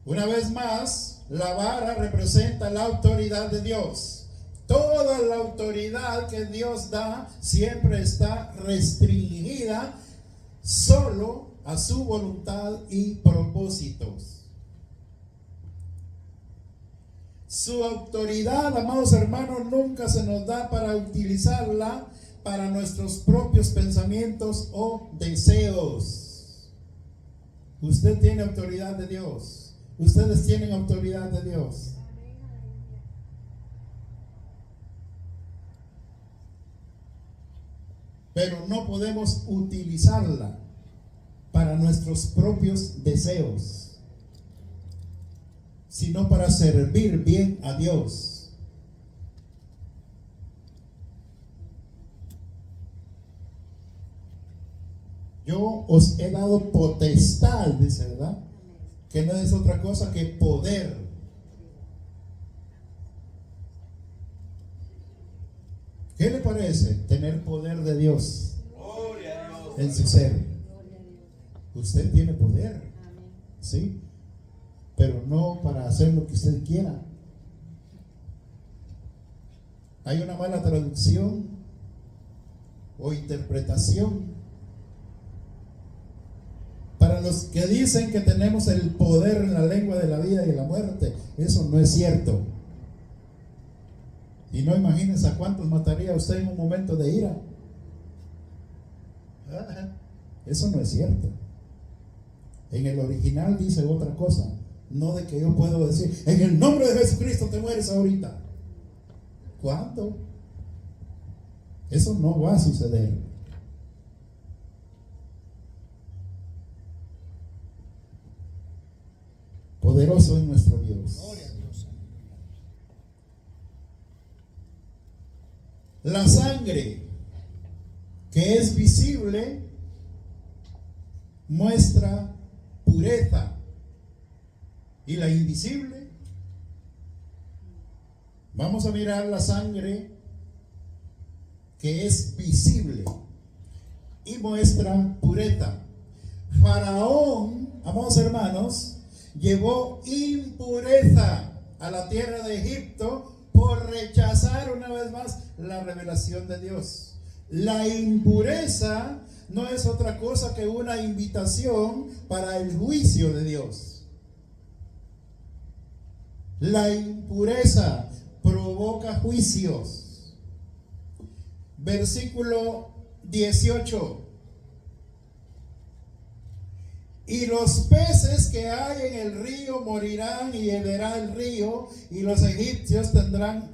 Una vez más, la vara representa la autoridad de Dios. Toda la autoridad que Dios da siempre está restringida solo a su voluntad y propósitos. Su autoridad, amados hermanos, nunca se nos da para utilizarla para nuestros propios pensamientos o deseos. Usted tiene autoridad de Dios. Ustedes tienen autoridad de Dios. Pero no podemos utilizarla para nuestros propios deseos, sino para servir bien a Dios. Yo os he dado potestad, dice, ¿verdad? Que no es otra cosa que poder. ¿Qué le parece tener poder de Dios Gloria a Dios. en su ser? Usted tiene poder, ¿sí? Pero no para hacer lo que usted quiera. Hay una mala traducción o interpretación para los que dicen que tenemos el poder en la lengua de la vida y de la muerte. Eso no es cierto. Y no imagínense a cuántos mataría usted en un momento de ira. Eso no es cierto. En el original dice otra cosa. No de que yo puedo decir, en el nombre de Jesucristo te mueres ahorita. ¿Cuándo? Eso no va a suceder. Poderoso es nuestro Dios. Gloria a Dios. La sangre que es visible muestra pureza, y la invisible, vamos a mirar la sangre que es visible y muestra pureza. Faraón, amados hermanos, llevó impureza a la tierra de Egipto por rechazar una vez más la revelación de Dios. La impureza no es otra cosa que una invitación para el juicio de Dios. La impureza provoca juicios. Versículo 18. Y los peces que hay en el río morirán y beberá el río, y los egipcios tendrán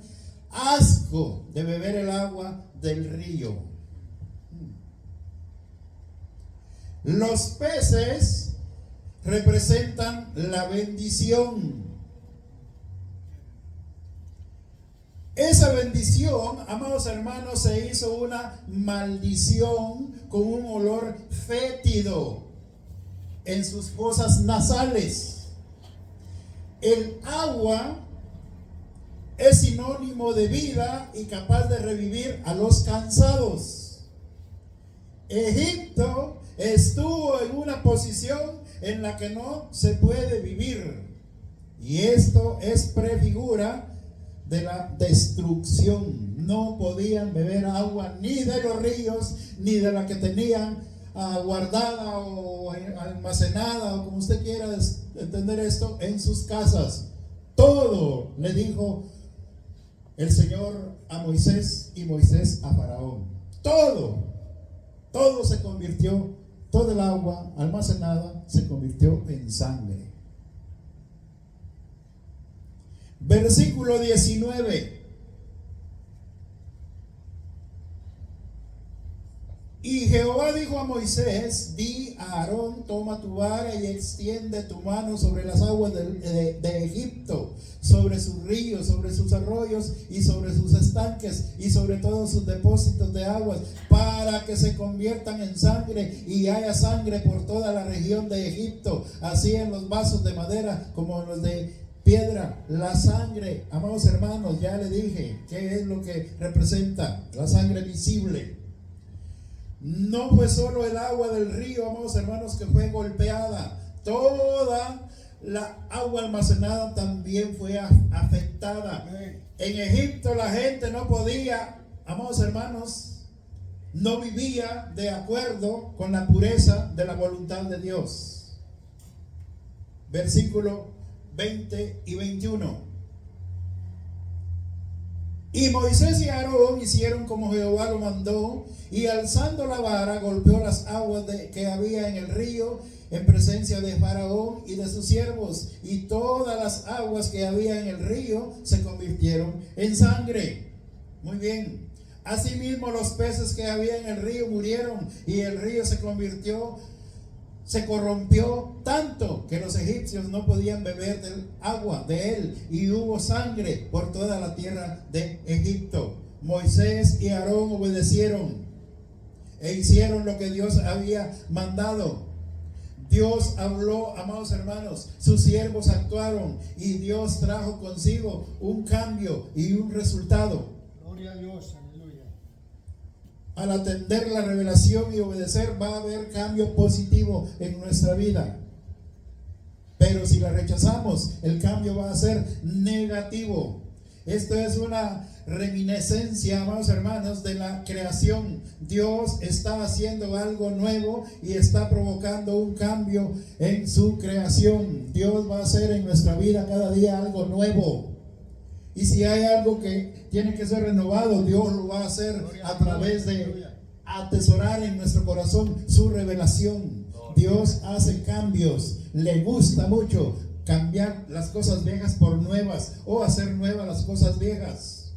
asco de beber el agua del río. Los peces representan la bendición. Esa bendición, amados hermanos, se hizo una maldición con un olor fétido en sus fosas nasales. El agua es sinónimo de vida y capaz de revivir a los cansados. Egipto estuvo en una posición en la que no se puede vivir, y esto es prefigura de la destrucción. No podían beber agua ni de los ríos, ni de la que tenían guardada o almacenada, o como usted quiera entender esto, en sus casas. Todo le dijo el Señor a Moisés y Moisés a Faraón. Todo se convirtió, todo el agua almacenada se convirtió en sangre. Versículo 19. Y Jehová dijo a Moisés: di a Aarón, toma tu vara y extiende tu mano sobre las aguas de Egipto, sobre sus ríos, sobre sus arroyos y sobre sus estanques y sobre todos sus depósitos de aguas, para que se conviertan en sangre y haya sangre por toda la región de Egipto, así en los vasos de madera como en los de piedra. La sangre, amados hermanos, ya le dije qué es lo que representa la sangre visible. No fue solo el agua del río, amados hermanos, que fue golpeada. Toda la agua almacenada también fue afectada. En Egipto la gente no podía, amados hermanos, no vivía de acuerdo con la pureza de la voluntad de Dios. Versículo 20 y 21. Y Moisés y Aarón hicieron como Jehová lo mandó, y alzando la vara golpeó las aguas que había en el río en presencia de Faraón y de sus siervos, y todas las aguas que había en el río se convirtieron en sangre. Muy bien. Asimismo los peces que había en el río murieron, y el río se corrompió tanto que los egipcios no podían beber del agua de él, y hubo sangre por toda la tierra de Egipto. Moisés y Aarón obedecieron e hicieron lo que Dios había mandado. Dios habló, amados hermanos, sus siervos actuaron, y Dios trajo consigo un cambio y un resultado. Gloria a Dios, aleluya. Al atender la revelación y obedecer, va a haber cambio positivo en nuestra vida. Pero si la rechazamos, el cambio va a ser negativo. Esto es una reminiscencia, amados hermanos, de la creación. Dios está haciendo algo nuevo y está provocando un cambio en su creación. Dios va a hacer en nuestra vida cada día algo nuevo. Y si hay algo que tiene que ser renovado, Dios lo va a hacer a través de atesorar en nuestro corazón su revelación. Dios hace cambios. Le gusta mucho cambiar las cosas viejas por nuevas, o hacer nuevas las cosas viejas.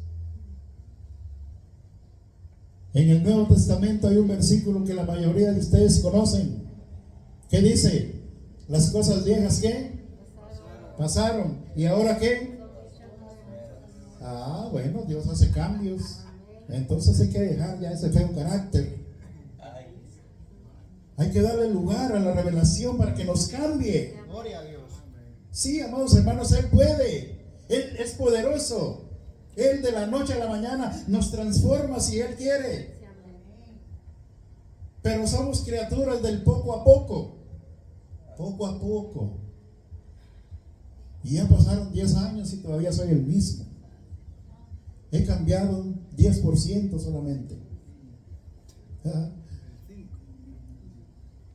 En el Nuevo Testamento hay un versículo que la mayoría de ustedes conocen, que dice: las cosas viejas ¿qué? Pasaron. ¿Y ahora qué? Bueno, Dios hace cambios. Entonces hay que dejar ya ese feo carácter. Hay que darle lugar a la revelación para que nos cambie. Gloria a Dios. Sí, amados hermanos, Él puede. Él es poderoso. Él de la noche a la mañana nos transforma si Él quiere. Pero somos criaturas del poco a poco. Poco a poco. Y ya pasaron 10 años y todavía soy el mismo. He cambiado un 10% solamente.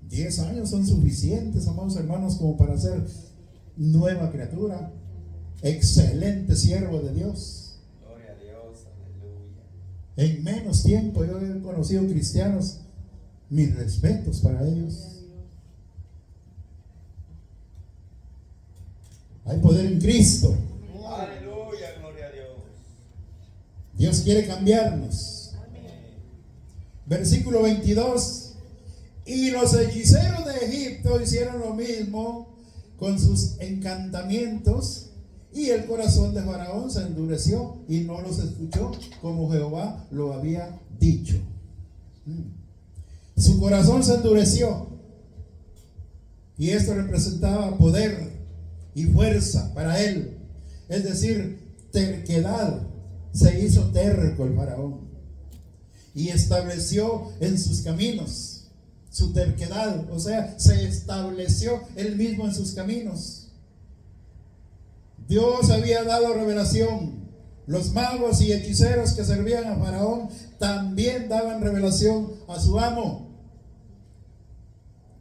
10 años son suficientes, amados hermanos, como para ser nueva criatura. Excelente siervo de Dios. Gloria a Dios, aleluya. En menos tiempo yo he conocido cristianos. Mis respetos para ellos. Hay poder en Cristo. Aleluya, gloria a Dios. Dios quiere cambiarnos. Versículo 22. Y los hechiceros de Egipto hicieron lo mismo con sus encantamientos, y el corazón de Faraón se endureció y no los escuchó como Jehová lo había dicho. Su corazón se endureció, y esto representaba poder y fuerza para él, es decir, terquedad. Se hizo terco el Faraón y estableció en sus caminos su terquedad, o sea, se estableció él mismo en sus caminos. Dios había dado revelación, Los magos y hechiceros que servían a Faraón también daban revelación a su amo,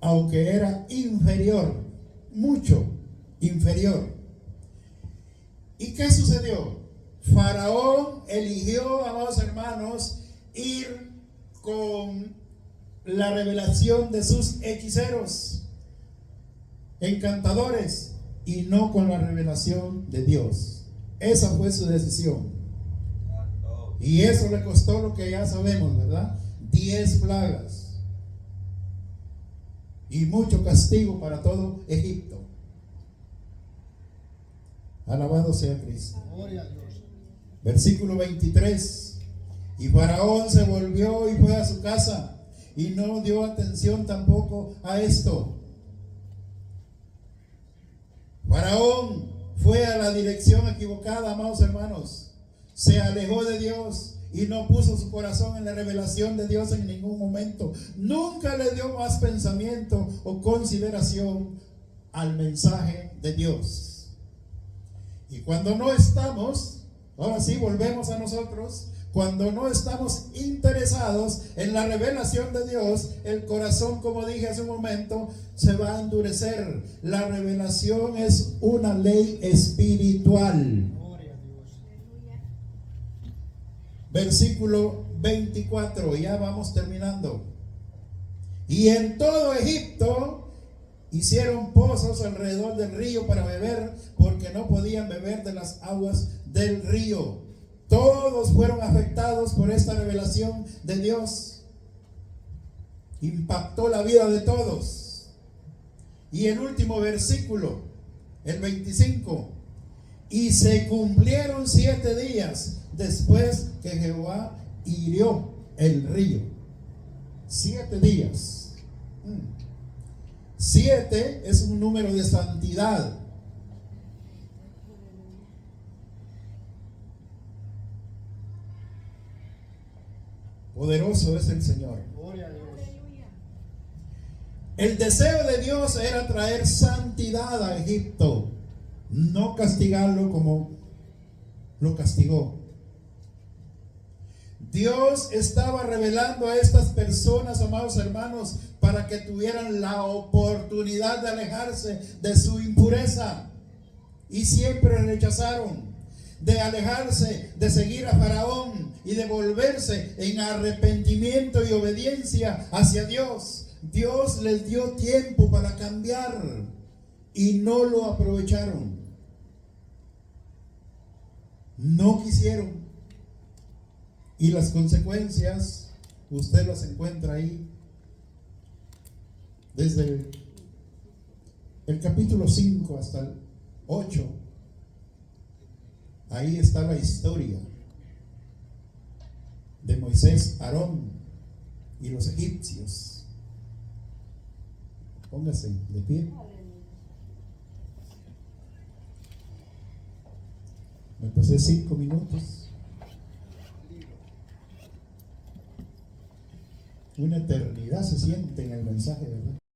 aunque era inferior, mucho inferior. ¿Y qué sucedió? Faraón eligió, amados hermanos, ir con la revelación de sus hechiceros, encantadores, y no con la revelación de Dios. Esa fue su decisión. Y eso le costó lo que ya sabemos, ¿verdad? 10 plagas. Y mucho castigo para todo Egipto. Alabado sea Cristo. Gloria a Dios. Versículo 23. Y Faraón se volvió y fue a su casa y no dio atención tampoco a esto. Faraón fue a la dirección equivocada, amados hermanos. Se alejó de Dios y no puso su corazón en la revelación de Dios en ningún momento. Nunca le dio más pensamiento o consideración al mensaje de Dios. Y cuando no estamos, ahora sí volvemos a nosotros, cuando no estamos interesados en la revelación de Dios, el corazón, como dije hace un momento, se va a endurecer. La revelación es una ley espiritual. Gloria a Dios. Versículo 24, ya vamos terminando. Y en todo Egipto hicieron pozos alrededor del río para beber, porque no podían beber de las aguas del río. Todos fueron afectados por esta revelación de Dios. Impactó la vida de todos. Y el último versículo, el 25. Y se cumplieron 7 días después que Jehová hirió el río. 7 días. 7 es un número de santidad. Poderoso es el Señor. Gloria a Dios. El deseo de Dios era traer santidad a Egipto, no castigarlo como lo castigó. Dios estaba revelando a estas personas, amados hermanos, para que tuvieran la oportunidad de alejarse de su impureza. Y siempre rechazaron. De alejarse, de seguir a Faraón y de volverse en arrepentimiento y obediencia hacia Dios. Dios les dio tiempo para cambiar y no lo aprovecharon. No quisieron. Y las consecuencias, usted las encuentra ahí. Desde el capítulo 5 hasta el 8. Ahí está la historia de Moisés, Aarón y los egipcios. Póngase de pie. Me pasé 5 minutos. Una eternidad se siente en el mensaje, ¿verdad?